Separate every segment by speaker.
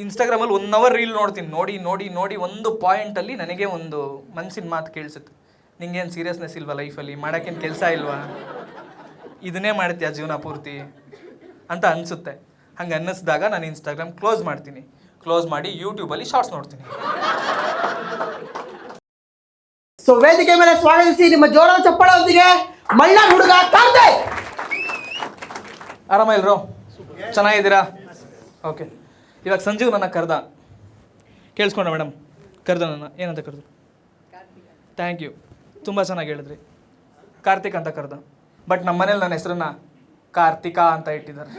Speaker 1: ಇನ್ಸ್ಟಾಗ್ರಾಮಲ್ಲಿ 1 hour reel ನೋಡ್ತೀನಿ. ನೋಡಿ ನೋಡಿ ನೋಡಿ ಒಂದು ಪಾಯಿಂಟಲ್ಲಿ ನನಗೆ ಒಂದು ಮನಸ್ಸಿನ ಮಾತು ಕೇಳಿಸುತ್ತೆ. ನಿಂಗೇನು ಸೀರಿಯಸ್ನೆಸ್ ಇಲ್ವಾ ಲೈಫಲ್ಲಿ? ಮಾಡೋಕ್ಕೇನು ಕೆಲಸ ಇಲ್ವಾ? ಇದನ್ನೇ ಮಾಡ್ತೀಯ ಜೀವನ ಪೂರ್ತಿ ಅಂತ ಅನಿಸುತ್ತೆ. ಹಂಗೆ ಅನ್ನಿಸ್ದಾಗ ನಾನು ಇನ್ಸ್ಟಾಗ್ರಾಮ್ ಕ್ಲೋಸ್ ಮಾಡ್ತೀನಿ. ಕ್ಲೋಸ್ ಮಾಡಿ ಯೂಟ್ಯೂಬಲ್ಲಿ ಶಾರ್ಟ್ಸ್ ನೋಡ್ತೀನಿ.
Speaker 2: ಸೊ ವೇದಿಕೆ ಮೇಲೆ ಸ್ವಾಗತಿಸಿ ನಿಮ್ಮ ಜೋರಾದ ಚಪ್ಪಾಳೊಂದಿಗೆ ಮಲ್ನಾಡ್ ಹುಡುಗ ಕಾರ್ತಿಕ್.
Speaker 1: ಆರಾಮ ಇಲ್ರೋ? ಚೆನ್ನಾಗಿದ್ದೀರಾ? ಓಕೆ. ಇವಾಗ ಸಂಜೀವ್ ನನ್ನ ಕರೆದ. ಕೇಳಿಸ್ಕೊಂಡ ಮೇಡಮ್? ಕರೆದ ನನ್ನ. ಏನಂತ ಕರೆದು? ಥ್ಯಾಂಕ್ ಯು, ತುಂಬ ಚೆನ್ನಾಗಿ ಹೇಳಿದ್ರಿ. ಕಾರ್ತಿಕ್ ಅಂತ ಕರೆದ. ಬಟ್ ನಮ್ಮ ಮನೇಲಿ ನನ್ನ ಹೆಸರನ್ನ ಕಾರ್ತಿಕಾ ಅಂತ ಇಟ್ಟಿದ್ದಾರೆ.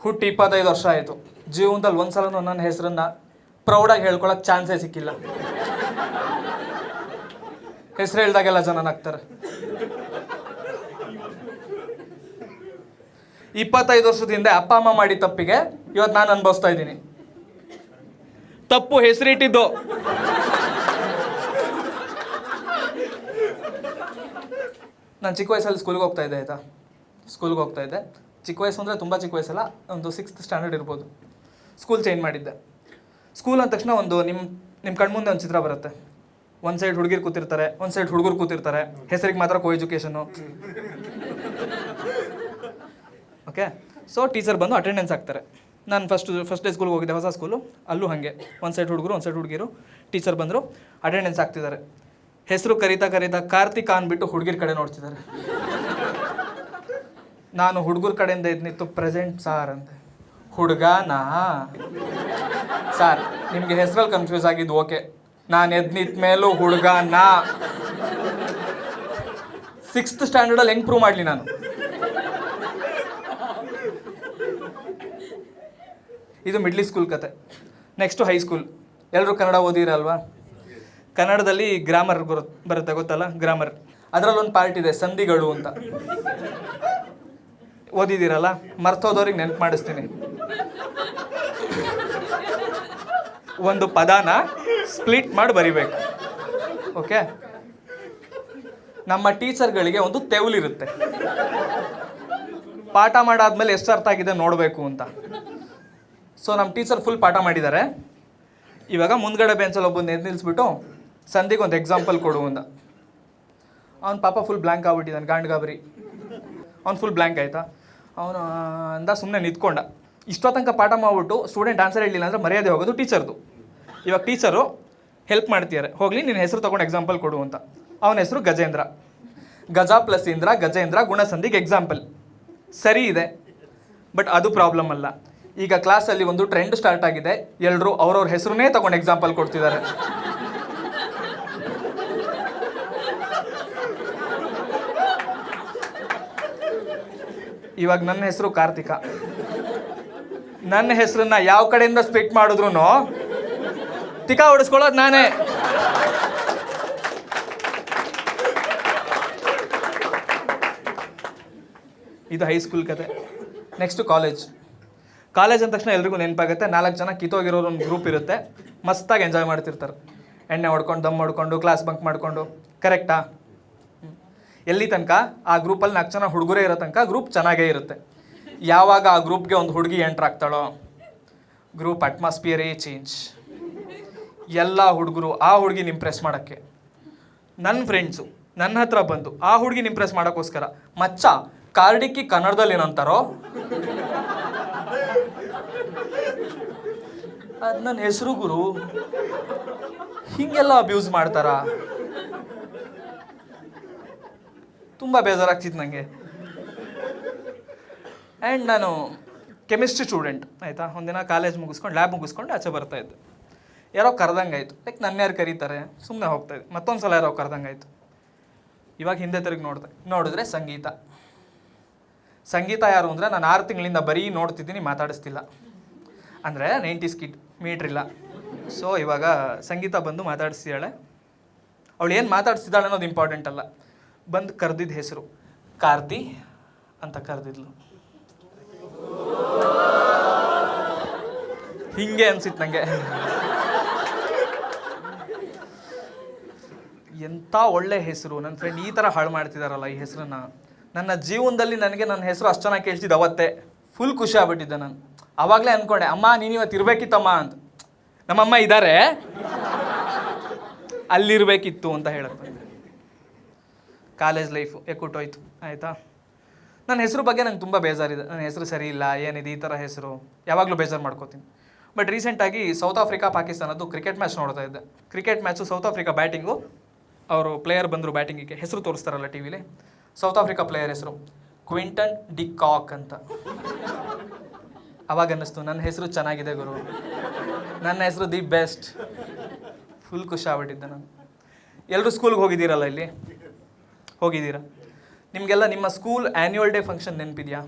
Speaker 1: ಹುಟ್ಟಿ 25 ವರ್ಷ ಆಯಿತು. ಜೀವನದಲ್ಲಿ ಒಂದ್ಸಲನೂ ನನ್ನ ಹೆಸರನ್ನ ಪ್ರೌಡಾಗಿ ಹೇಳ್ಕೊಳಕ್ಕೆ ಚಾನ್ಸೇ ಸಿಕ್ಕಿಲ್ಲ. ಹೆಸರು ಹೇಳ್ದಾಗೆಲ್ಲ ಜನ ನಗ್ತಾರೆ. 25 ವರ್ಷದ ಹಿಂದೆ ಅಪ್ಪ ಅಮ್ಮ ಮಾಡಿ ತಪ್ಪಿಗೆ ಇವತ್ತು ನಾನು ಅನುಭವಿಸ್ತಾ ಇದ್ದೀನಿ. ತಪ್ಪು ಹೆಸರಿಟ್ಟಿದ್ದು. ನಾನು ಚಿಕ್ಕ ವಯಸ್ಸಲ್ಲಿ ಸ್ಕೂಲ್ಗೆ ಹೋಗ್ತಾ ಇದ್ದೆ, ಆಯಿತಾ? ಸ್ಕೂಲ್ಗೆ ಹೋಗ್ತಾ ಇದ್ದೆ. ಚಿಕ್ಕ ವಯಸ್ಸು ಅಂದರೆ ತುಂಬ ಚಿಕ್ಕ ವಯಸ್ಸಲ್ಲ, ಒಂದು 6th ಸ್ಟ್ಯಾಂಡರ್ಡ್ ಇರ್ಬೋದು. ಸ್ಕೂಲ್ ಚೇಂಜ್ ಮಾಡಿದ್ದೆ. ಸ್ಕೂಲ್ ಅಂದ ತಕ್ಷಣ ಒಂದು ನಿಮ್ಮ ಕಣ್ಮುಂದೆ ಒಂದು ಚಿತ್ರ ಬರುತ್ತೆ. ಒಂದು ಸೈಡ್ ಹುಡುಗಿರು ಕೂತಿರ್ತಾರೆ, ಒಂದು ಸೈಡ್ ಹುಡುಗರು ಕೂತಿರ್ತಾರೆ. ಹೆಸರಿಗೆ ಮಾತ್ರ ಕೋ ಎಜುಕೇಷನ್ನು. ಓಕೆ. ಸೊ ಟೀಚರ್ ಬಂದು ಅಟೆಂಡೆನ್ಸ್ ಹಾಕ್ತಾರೆ. ನಾನು ಫಸ್ಟ್ ಡೇ ಸ್ಕೂಲ್ಗೆ ಹೋಗಿದ್ದೆ, ಹೊಸ ಸ್ಕೂಲು. ಅಲ್ಲೂ ಹಾಗೆ ಒಂದು ಸೈಡ್ ಹುಡುಗರು, ಒಂದು ಸೈಡ್ ಹುಡುಗಿರು. ಟೀಚರ್ ಬಂದರು, ಅಟೆಂಡೆನ್ಸ್ ಹಾಕ್ತಿದ್ದಾರೆ. ಹೆಸರು ಕರೀತಾ ಕಾರ್ತಿಕ್ ಅಂದ್ಬಿಟ್ಟು ಹುಡುಗಿರ ಕಡೆ ನೋಡ್ತಿದ್ದಾರೆ. ನಾನು ಹುಡುಗರ ಕಡೆಯಿಂದ ನಿಂತು ಪ್ರೆಸೆಂಟ್ ಸಾರ್ ಅಂತೆ. ಹುಡುಗನಾ ಸಾರ್? ನಿಮಗೆ ಹೆಸರಲ್ಲಿ ಕನ್ಫ್ಯೂಸ್ ಆಗಿದ್ದು ಓಕೆ. ನಾನು ನಿಂತ ಮೇಲೂ ಹುಡುಗನಾ? 6th ಸ್ಟ್ಯಾಂಡರ್ಡಲ್ಲಿ ಹೆಂಗೆ ಪ್ರೂವ್ ಮಾಡಲಿ ನಾನು? ಇದು ಮಿಡ್ಲಿ ಸ್ಕೂಲ್ ಕತೆ. Next high school. ಎಲ್ಲರೂ ಕನ್ನಡ ಓದಿರಲ್ವಾ? ಕನ್ನಡದಲ್ಲಿ ಗ್ರಾಮರ್ ಬರುತ್ತೆ, ಗೊತ್ತಲ್ಲ ಗ್ರಾಮರ್? ಅದರಲ್ಲೊಂದು ಪಾರ್ಟ್ ಇದೆ, ಸಂಧಿಗಳು ಅಂತ. ಓದಿದ್ದೀರಲ್ಲ? ಮರ್ತೋದವ್ರಿಗೆ ನೆನಪು ಮಾಡಿಸ್ತೀನಿ. ಒಂದು ಪದಾನ ಸ್ಪ್ಲಿಟ್ ಮಾಡಿ ಬರಿಬೇಕು. ಓಕೆ. ನಮ್ಮ ಟೀಚರ್ಗಳಿಗೆ ಒಂದು ತೆವಲಿರುತ್ತೆ, ಪಾಠ ಮಾಡಾದ್ಮೇಲೆ ಎಷ್ಟು ಅರ್ಥ ಆಗಿದೆ ನೋಡಬೇಕು ಅಂತ. ಸೊ ನಮ್ಮ ಟೀಚರ್ ಫುಲ್ ಪಾಠ ಮಾಡಿದ್ದಾರೆ. ಇವಾಗ ಮುಂದ್ಗಡೆ ಬೆಂಚಲ್ಲಿ ಒಬ್ಬನ ಎದ್ದು ನಿಲ್ಲಿಸ್ಬಿಟ್ಟು ಸಂಧಿಗೆ ಒಂದು ಎಕ್ಸಾಂಪಲ್ ಕೊಡು ಅಂದ. ಅವ್ನು ಪಾಪ ಫುಲ್ ಬ್ಲ್ಯಾಂಕ್ ಆಗ್ಬಿಟ್ಟಿದ್ದಾನೆ, ಗಾಂಡ್ಗಾಬರಿ. ಅವ್ನು ಫುಲ್ ಬ್ಲ್ಯಾಂಕ್ ಆಯಿತಾ? ಅವನು ಅಂದ, ಸುಮ್ಮನೆ ನಿಂತ್ಕೊಂಡ. ಇಷ್ಟೊತ್ತನಕ ಪಾಠ ಮಾಡಿಬಿಟ್ಟು ಸ್ಟೂಡೆಂಟ್ ಆನ್ಸರ್ ಹೇಳಲಿಲ್ಲ ಅಂದರೆ ಮರ್ಯಾದೆ ಹೋಗೋದು ಟೀಚರ್ದು. ಇವಾಗ ಟೀಚರು ಹೆಲ್ಪ್ ಮಾಡ್ತಿದ್ದಾರೆ, ಹೋಗಲಿ ನಿನ್ನ ಹೆಸರು ತೊಗೊಂಡು ಎಕ್ಸಾಂಪಲ್ ಕೊಡು ಅಂತ. ಅವನ ಹೆಸರು ಗಜೇಂದ್ರ. ಗಜ ಪ್ಲಸ್ ಇಂದ್ರ, ಗಜೇಂದ್ರ ಗುಣಸಂಧಿಗೆ ಎಕ್ಸಾಂಪಲ್. ಸರಿ ಇದೆ, ಬಟ್ ಅದು ಪ್ರಾಬ್ಲಮ್ ಅಲ್ಲ. ಈಗ ಕ್ಲಾಸಲ್ಲಿ ಒಂದು ಟ್ರೆಂಡ್ ಸ್ಟಾರ್ಟ್ ಆಗಿದೆ. ಎಲ್ಲರೂ ಅವ್ರವ್ರ ಹೆಸರನ್ನೇ ತೊಗೊಂಡು ಎಕ್ಸಾಂಪಲ್ ಕೊಡ್ತಿದ್ದಾರೆ. ಇವಾಗ ನನ್ನ ಹೆಸರು ಕಾರ್ತಿಕ. ನನ್ನ ಹೆಸರನ್ನ ಯಾವ ಕಡೆಯಿಂದ ಸ್ಪ್ಲಿಟ್ ಮಾಡಿದ್ರು ತಿಕಾ ಹೊಡಿಸ್ಕೊಳ್ಳೋದು ನಾನೇ. ಇದು ಹೈಸ್ಕೂಲ್ ಕತೆ. Next college. ಕಾಲೇಜ್ ಅಂದ ತಕ್ಷಣ ಎಲ್ರಿಗೂ ನೆನಪಾಗುತ್ತೆ, 4 ಜನ ಕಿತ್ತೋಗಿರೋರು ಒಂದು ಗ್ರೂಪ್ ಇರುತ್ತೆ. ಮಸ್ತಾಗಿ ಎಂಜಾಯ್ ಮಾಡ್ತಿರ್ತಾರೆ. ಎಣ್ಣೆ ಹೊಡ್ಕೊಂಡು, ದಮ್ ಹೊಡ್ಕೊಂಡು, ಕ್ಲಾಸ್ ಬಂಕ್ ಮಾಡಿಕೊಂಡು. ಕರೆಕ್ಟಾ? ಎಲ್ಲಿ ತನಕ ಆ ಗ್ರೂಪಲ್ಲಿ 4 ಜನ ಹುಡುಗರೇ ಇರೋ ತನಕ ಗ್ರೂಪ್ ಚೆನ್ನಾಗೇ ಇರುತ್ತೆ. ಯಾವಾಗ ಆ ಗ್ರೂಪ್ಗೆ ಒಂದು ಹುಡುಗಿ ಎಂಟ್ರ್ ಆಗ್ತಾಳೋ, ಗ್ರೂಪ್ ಅಟ್ಮಾಸ್ಫಿಯರೇ ಚೇಂಜ್. ಎಲ್ಲ ಹುಡುಗರು ಆ ಹುಡುಗಿನ ಇಂಪ್ರೆಸ್ ಮಾಡೋಕ್ಕೆ, ನನ್ನ ಫ್ರೆಂಡ್ಸು ನನ್ನ ಹತ್ರ ಬಂದು ಆ ಹುಡುಗಿನ ಇಂಪ್ರೆಸ್ ಮಾಡೋಕ್ಕೋಸ್ಕರ, ಮಚ್ಚ ಕಾರ್ಡಿಕ್ಕಿ ಕನ್ನಡದಲ್ಲಿ ಏನಂತಾರೋ ಅದು ನನ್ನ ಹೆಸರು ಗುರು, ಹೀಗೆಲ್ಲ ಅಬ್ಯೂಸ್ ಮಾಡ್ತಾರಾ? ತುಂಬ ಬೇಜಾರಾಗ್ತಿತ್ತು ನನಗೆ. ಆ್ಯಂಡ್ ನಾನು ಕೆಮಿಸ್ಟ್ರಿ ಸ್ಟೂಡೆಂಟ್, ಆಯಿತಾ? ಒಂದಿನ ಕಾಲೇಜ್ ಮುಗಿಸ್ಕೊಂಡು, ಲ್ಯಾಬ್ ಮುಗಿಸ್ಕೊಂಡು ಆಚೆ ಬರ್ತಾಯಿದ್ದೆ. ಯಾರೋ ಕರೆದಂಗೆ ಆಯಿತು. ಲೈಕ್ ನನ್ನ ಯಾರು ಕರೀತಾರೆ, ಸುಮ್ಮನೆ ಹೋಗ್ತಾಯಿದ್ದೆ. ಮತ್ತೊಂದು ಸಲ ಯಾರೋ ಕರೆದಂಗೆ ಆಯಿತು. ಇವಾಗ ಹಿಂದೆ ತಿರುಗಿ ನೋಡಿದ್ರೆ ಸಂಗೀತ. ಸಂಗೀತ ಯಾರು ಅಂದರೆ, ನಾನು 6 ತಿಂಗಳಿಂದ ಬರೀ ನೋಡ್ತಿದ್ದೀನಿ, ಮಾತಾಡಿಸ್ತಿಲ್ಲ. ಅಂದರೆ 90s ಕಿಡ್, ಮೀಟ್ರಿಲ್ಲ. ಸೊ ಇವಾಗ ಸಂಗೀತ ಬಂದು ಮಾತಾಡಿಸ್ತಿದ್ದಾಳೆ. ಅವಳು ಏನು ಮಾತಾಡಿಸ್ತಿದ್ದಾಳೆ ಅನ್ನೋದು ಇಂಪಾರ್ಟೆಂಟ್ ಅಲ್ಲ. ಬಂದು ಕರೆದಿದ್ದ ಹೆಸರು ಕಾರ್ತಿ ಅಂತ ಕರೆದಿದ್ಲು. ಹಿಂಗೆ ಅನ್ಸಿತ್ತು ನನಗೆ. ಎಂಥ ಒಳ್ಳೆ ಹೆಸರು. ನನ್ನ ಫ್ರೆಂಡ್ ಈ ಥರ ಹಾಳು ಮಾಡ್ತಿದ್ದಾರಲ್ಲ ಈ ಹೆಸರನ್ನು. ನನ್ನ ಜೀವನದಲ್ಲಿ ನನಗೆ ನನ್ನ ಹೆಸರು ಅಷ್ಟು ಚೆನ್ನಾಗಿ ಕೇಳ್ತಿದ್ದು ಅವತ್ತೇ. ಫುಲ್ ಖುಷಿ ಆಗ್ಬಿಟ್ಟಿದ್ದೆ ನಾನು. ಆವಾಗಲೇ ಅಂದ್ಕೊಂಡೆ, ಅಮ್ಮ ನೀನು ಇವತ್ತು ಇರಬೇಕಿತ್ತಮ್ಮ ಅಂತ. ನಮ್ಮಮ್ಮ ಇದ್ದಾರೆ, ಅಲ್ಲಿರಬೇಕಿತ್ತು ಅಂತ ಹೇಳಕ್ಕೆ. ಕಾಲೇಜ್ ಲೈಫು ಎಕ್ಕುಟ್ಟೋಯ್ತು ಆಯಿತಾ. ನನ್ನ ಹೆಸರು ಬಗ್ಗೆ ನಂಗೆ ತುಂಬ ಬೇಜಾರಿದೆ. ನನ್ನ ಹೆಸರು ಸರಿ ಇಲ್ಲ, ಏನಿದೆ ಈ ಥರ ಹೆಸರು, ಯಾವಾಗಲೂ ಬೇಜಾರು ಮಾಡ್ಕೋತೀನಿ. ಬಟ್ ರೀಸೆಂಟಾಗಿ ಸೌತ್ ಆಫ್ರಿಕಾ ಪಾಕಿಸ್ತಾನದ್ದು ಕ್ರಿಕೆಟ್ ಮ್ಯಾಚ್ ನೋಡ್ತಾ ಇದ್ದೆ. Cricket match south Africa batting, ಅವರು ಪ್ಲೇಯರ್ ಬಂದರು ಬ್ಯಾಟಿಂಗಿಗೆ, ಹೆಸರು ತೋರಿಸ್ತಾರಲ್ಲ ಟಿ ವಿಲಿ, ಸೌತ್ ಆಫ್ರಿಕಾ ಪ್ಲೇಯರ್ ಹೆಸರು ಕ್ವಿಂಟನ್ ಡಿ ಕಾಕ್ ಅಂತ. ಅವಾಗ ಅನ್ನಿಸ್ತು ನನ್ನ ಹೆಸರು ಚೆನ್ನಾಗಿದೆ ಗುರು, ನನ್ನ ಹೆಸರು ದಿ ಬೆಸ್ಟ್. ಫುಲ್ ಖುಷಿ ಆಗ್ಬಿಟ್ಟಿದ್ದೆ ನಾನು. ಎಲ್ಲರೂ ಸ್ಕೂಲ್ಗೆ ಹೋಗಿದ್ದೀರಲ್ಲ, ಇಲ್ಲಿ ಹೋಗಿದ್ದೀರಾ? ನಿಮಗೆಲ್ಲ ನಿಮ್ಮ ಸ್ಕೂಲ್ ಆ್ಯನ್ಯುವಲ್ ಡೇ ಫಂಕ್ಷನ್ ನೆನಪಿದೆಯಾ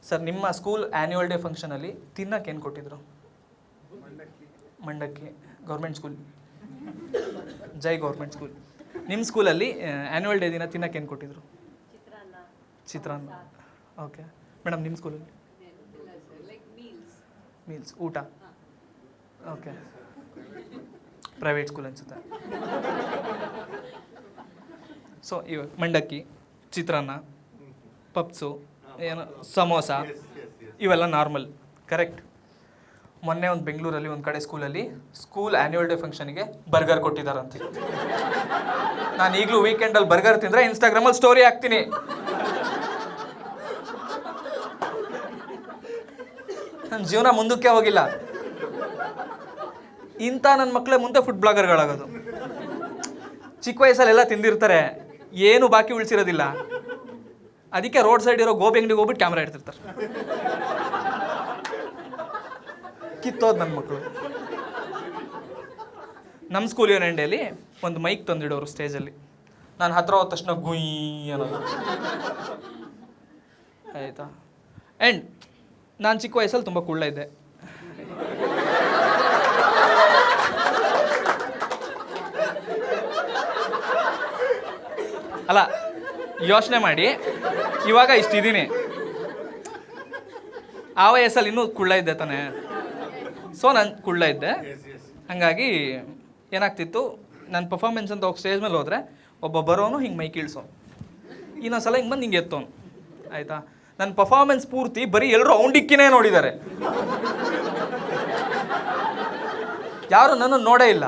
Speaker 1: ಸರ್? ನಿಮ್ಮ ಸ್ಕೂಲ್ ಆ್ಯನ್ಯುವಲ್ ಡೇ ಫಂಕ್ಷನಲ್ಲಿ ತಿನ್ನಕ್ಕೆ ಏನು ಕೊಟ್ಟಿದ್ರು? ಮಂಡಕ್ಕಿ. ಗೌರ್ಮೆಂಟ್ ಸ್ಕೂಲ್, ಜೈ ಗೌರ್ಮೆಂಟ್ ಸ್ಕೂಲ್. ನಿಮ್ಮ ಸ್ಕೂಲಲ್ಲಿ ಆ್ಯನ್ಯುವಲ್ ಡೇ ದಿನ ತಿನ್ನಕ್ಕೆ ಏನು ಕೊಟ್ಟಿದ್ರು? ಚಿತ್ರಾನ್ನ. ಓಕೆ ಮೇಡಮ್, ನಿಮ್ಮ ಸ್ಕೂಲಲ್ಲಿ ಮೀಲ್ಸ್, ಊಟ. ಓಕೆ, ಪ್ರೈವೇಟ್ ಸ್ಕೂಲ್ ಅನಿಸುತ್ತೆ. ಸೊ ಇವಾಗ ಮಂಡಕ್ಕಿ, ಚಿತ್ರಾನ್ನ, ಪಪ್ಸು, ಏನು ಸಮೋಸ, ಇವೆಲ್ಲ ನಾರ್ಮಲ್, ಕರೆಕ್ಟ್. ಮೊನ್ನೆ ಒಂದು ಬೆಂಗಳೂರಲ್ಲಿ ಒಂದು ಕಡೆ ಸ್ಕೂಲಲ್ಲಿ ಸ್ಕೂಲ್ ಆ್ಯನ್ಯುವಲ್ ಡೇ ಫಂಕ್ಷನಿಗೆ ಬರ್ಗರ್ ಕೊಟ್ಟಿದ್ದಾರಂತೆ. ನಾನು ಈಗಲೂ ವೀಕೆಂಡಲ್ಲಿ ಬರ್ಗರ್ ತಿಂದರೆ ಇನ್ಸ್ಟಾಗ್ರಾಮಲ್ಲಿ ಸ್ಟೋರಿ ಹಾಕ್ತೀನಿ. ನನ್ನ ಜೀವನ ಮುಂದಕ್ಕೆ ಹೋಗಿಲ್ಲ. ಇಂಥ ನನ್ನ ಮಕ್ಕಳೇ ಮುಂದೆ ಫುಡ್ ಬ್ಲಾಗರ್ಗಳಾಗೋದು. ಚಿಕ್ಕ ವಯಸ್ಸಲ್ಲೆಲ್ಲ ತಿಂದಿರ್ತಾರೆ, ಏನು ಬಾಕಿ ಉಳಿಸಿರೋದಿಲ್ಲ. ಅದಕ್ಕೆ ರೋಡ್ ಸೈಡ್ ಇರೋ ಗೋಬಿ ಅಂಗಡಿಗೆ ಹೋಗ್ಬಿಟ್ಟು ಕ್ಯಾಮ್ರಾ ಇಡ್ತಿರ್ತಾರೆ. ಕಿತ್ತೋದು ನನ್ನ ಮಕ್ಕಳು. ನಮ್ಮ ಸ್ಕೂಲ್ ಯೂನಿಯನ್ ಒಂದು ಮೈಕ್ ತಂದಿಡೋರು ಸ್ಟೇಜಲ್ಲಿ. ನಾನು ಹತ್ರ ಹೋದ ತಕ್ಷಣ ಗುಯ್ ಅನ್ನೋದು, ಆಯಿತಾ. ಆ್ಯಂಡ್ ನಾನು ಚಿಕ್ಕ ವಯಸ್ಸಲ್ಲಿ ತುಂಬ ಕುಳ್ಳ ಇದ್ದೆ. ಅಲ್ಲ, ಯೋಚನೆ ಮಾಡಿ, ಇವಾಗ ಇಷ್ಟಿದ್ದೀನಿ, ಆ ವಯಸ್ಸಲ್ಲಿ ಇನ್ನೂ ಕುಳ್ಳ ಇದ್ದೆ ತಾನೆ. ಸೊ ನಾನು ಕುಳ್ಳ ಇದ್ದೆ. ಹಾಗಾಗಿ ಏನಾಗ್ತಿತ್ತು, ನನ್ನ ಪರ್ಫಾರ್ಮೆನ್ಸ್ ಅಂತ ಹೋಗಿ ಸ್ಟೇಜ್ ಮೇಲೆ ಹೋದರೆ ಒಬ್ಬ ಬರೋನು ಹಿಂಗೆ ಮೈ ಕೀಳ್ಸೋನು, ಇನ್ನೊಂದ್ಸಲ ಹಿಂಗೆ ಬಂದು ಹಿಂಗೆ ಎತ್ತೋನು, ಆಯಿತಾ. ನನ್ನ ಪರ್ಫಾರ್ಮೆನ್ಸ್ ಪೂರ್ತಿ ಬರೀ ಎಲ್ಲರೂ ಔಂಡಿಕ್ಕಿನೇ ನೋಡಿದ್ದಾರೆ, ಯಾರು ನನ್ನ ನೋಡೇ ಇಲ್ಲ.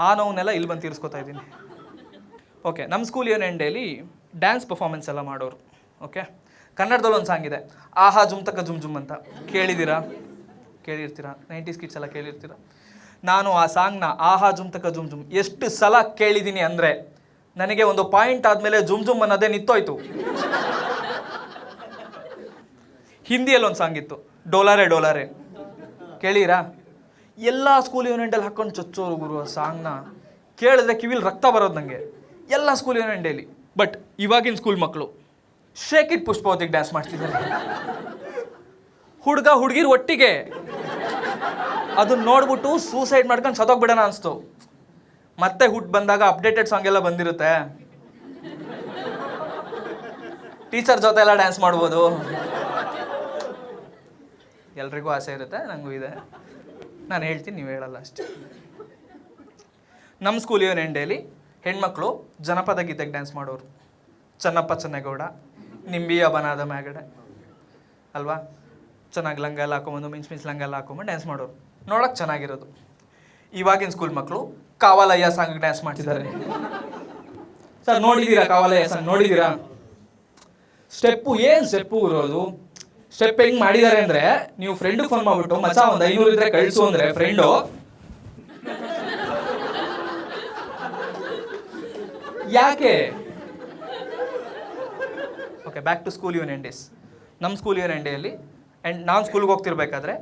Speaker 1: ಆ ನೋವನ್ನೆಲ್ಲ ಇಲ್ಲಿ ಬಂದು ತೀರಿಸ್ಕೊತಾ ಇದ್ದೀನಿ. ಓಕೆ, ನಮ್ಮ school union daily dance performance ಎಲ್ಲ ಮಾಡೋರು. ಓಕೆ, ಕನ್ನಡದಲ್ಲಿ ಒಂದು ಸಾಂಗ್ ಇದೆ, ಆಹಾ ಜುಮ್ ತಕ ಜುಮ್ ಜುಮ್ ಅಂತ. ಕೇಳಿದ್ದೀರಾ? ಕೇಳಿರ್ತೀರಾ, 90s ಕಿಡ್ಸ್ ಎಲ್ಲ ಕೇಳಿರ್ತೀರ. ನಾನು ಆ ಸಾಂಗ್ನ ಆಹಾ ಜುಮ್ ತಕ ಜುಮ್ ಜುಮ್ ಎಷ್ಟು ಸಲ ಕೇಳಿದ್ದೀನಿ ಅಂದರೆ, ನನಗೆ ಒಂದು ಪಾಯಿಂಟ್ ಆದಮೇಲೆ ಜುಮ್ ಜುಮ್ ಅನ್ನೋದೇ ನಿಂತೋಯ್ತು. ಹಿಂದಿಯಲ್ಲಿ ಒಂದು ಸಾಂಗ್ ಇತ್ತು, ಡೋಲಾರೆ ಡೋಲಾರೆ, ಕೇಳಿರಾ? ಎಲ್ಲ ಸ್ಕೂಲ್ ಯೂನಿಯನ್ಡಲ್ಲಿ ಹಾಕೊಂಡು ಚೊಚ್ಚೋರು ಗುರು. ಆ ಸಾಂಗ್ನ ಕೇಳಿದ್ರೆ ಕಿವಿಲಿ ರಕ್ತ ಬರೋದು ನನಗೆ, ಎಲ್ಲ ಸ್ಕೂಲ್ ಯೂನಿಯನ್ ಡೇಲಿ. ಬಟ್ ಇವಾಗಿನ ಸ್ಕೂಲ್ ಮಕ್ಕಳು ಶೇಕ್ ಇಟ್ ಪುಷ್ಪವತಿಗೆ ಡ್ಯಾನ್ಸ್ ಮಾಡ್ತಿದ್ದಾರೆ, ಹುಡುಗ ಹುಡುಗಿರು ಒಟ್ಟಿಗೆ. ಅದನ್ನ ನೋಡ್ಬಿಟ್ಟು ಸೂಸೈಡ್ ಮಾಡ್ಕೊಂಡು ಸತ್ತೋಗ್ಬಿಡೋಣ ಅನಿಸ್ತು. ಮತ್ತೆ ಹುಟ್ಟು ಬಂದಾಗ ಅಪ್ಡೇಟೆಡ್ ಸಾಂಗ್ ಎಲ್ಲ ಬಂದಿರುತ್ತೆ, ಟೀಚರ್ ಜೊತೆ ಎಲ್ಲ ಡ್ಯಾನ್ಸ್ ಮಾಡ್ಬೋದು. ಎಲ್ರಿಗೂ ಆಸೆ ಇರುತ್ತೆ, ನನಗೂ ಇದೆ. ನಾನು ಹೇಳ್ತೀನಿ, ನೀವು ಹೇಳಲ್ಲ ಅಷ್ಟೇ. ನಮ್ಮ ಸ್ಕೂಲ್ ಯೂನಿಯನ್ ಡೇಲಿ ಹೆಣ್ಮಕ್ಳು ಜನಪದ ಗೀತೆಗೆ ಡ್ಯಾನ್ಸ್ ಮಾಡೋರು. ಚನ್ನಪ್ಪ ಚೆನ್ನೇಗೌಡ, ನಿಂಬಿಯ ಬನಾದ ಮ್ಯಾಗಡೆ ಅಲ್ವಾ, ಚೆನ್ನಾಗಿ ಲಂಗ ಎಲ್ಲ ಹಾಕೊಂಬಂದು ಮಿಂಚ್ ಲಂಗ ಎಲ್ಲ ಹಾಕೊಂಬಂದು ಡ್ಯಾನ್ಸ್ ಮಾಡೋರು, ನೋಡೋಕೆ ಚೆನ್ನಾಗಿರೋದು. ಇವಾಗಿನ ಸ್ಕೂಲ್ ಮಕ್ಕಳು ಕಾವಾಲಯ್ಯ ಸಾಂಗ್ ಡ್ಯಾನ್ಸ್ ಮಾಡ್ತಿದ್ದಾರೆ. ಸರ್ ನೋಡಿದ್ದೀರಾ ಕಾವಾಲಯ್ಯ ಸಾಂಗ್? ನೋಡಿದ್ದೀರಾ? ಸ್ಟೆಪ್ಪು ಏನು ಸ್ಟೆಪ್ಪು ಇರೋದು. ಸ್ಟೆಪ್ ಹೆಂಗೆ ಮಾಡಿದ್ದಾರೆ ಅಂದರೆ, ನೀವು ಫ್ರೆಂಡಿಗೆ ಫೋನ್ ಮಾಡ್ಬಿಟ್ಟು ಮಚ್ಚ ಒಂದು 500 ಇದ್ರೆ ಕಳಿಸು ಅಂದರೆ ಫ್ರೆಂಡು ಯಾಕೆ? Okay, back to school union days. ನಮ್ಮ ಸ್ಕೂಲ್ ಯೂನಿಯನ್ ಡೇಯಲ್ಲಿ ಆ್ಯಂಡ್ ನಾನು ಸ್ಕೂಲ್ಗೆ ಹೋಗ್ತಿರ್ಬೇಕಾದ್ರೆ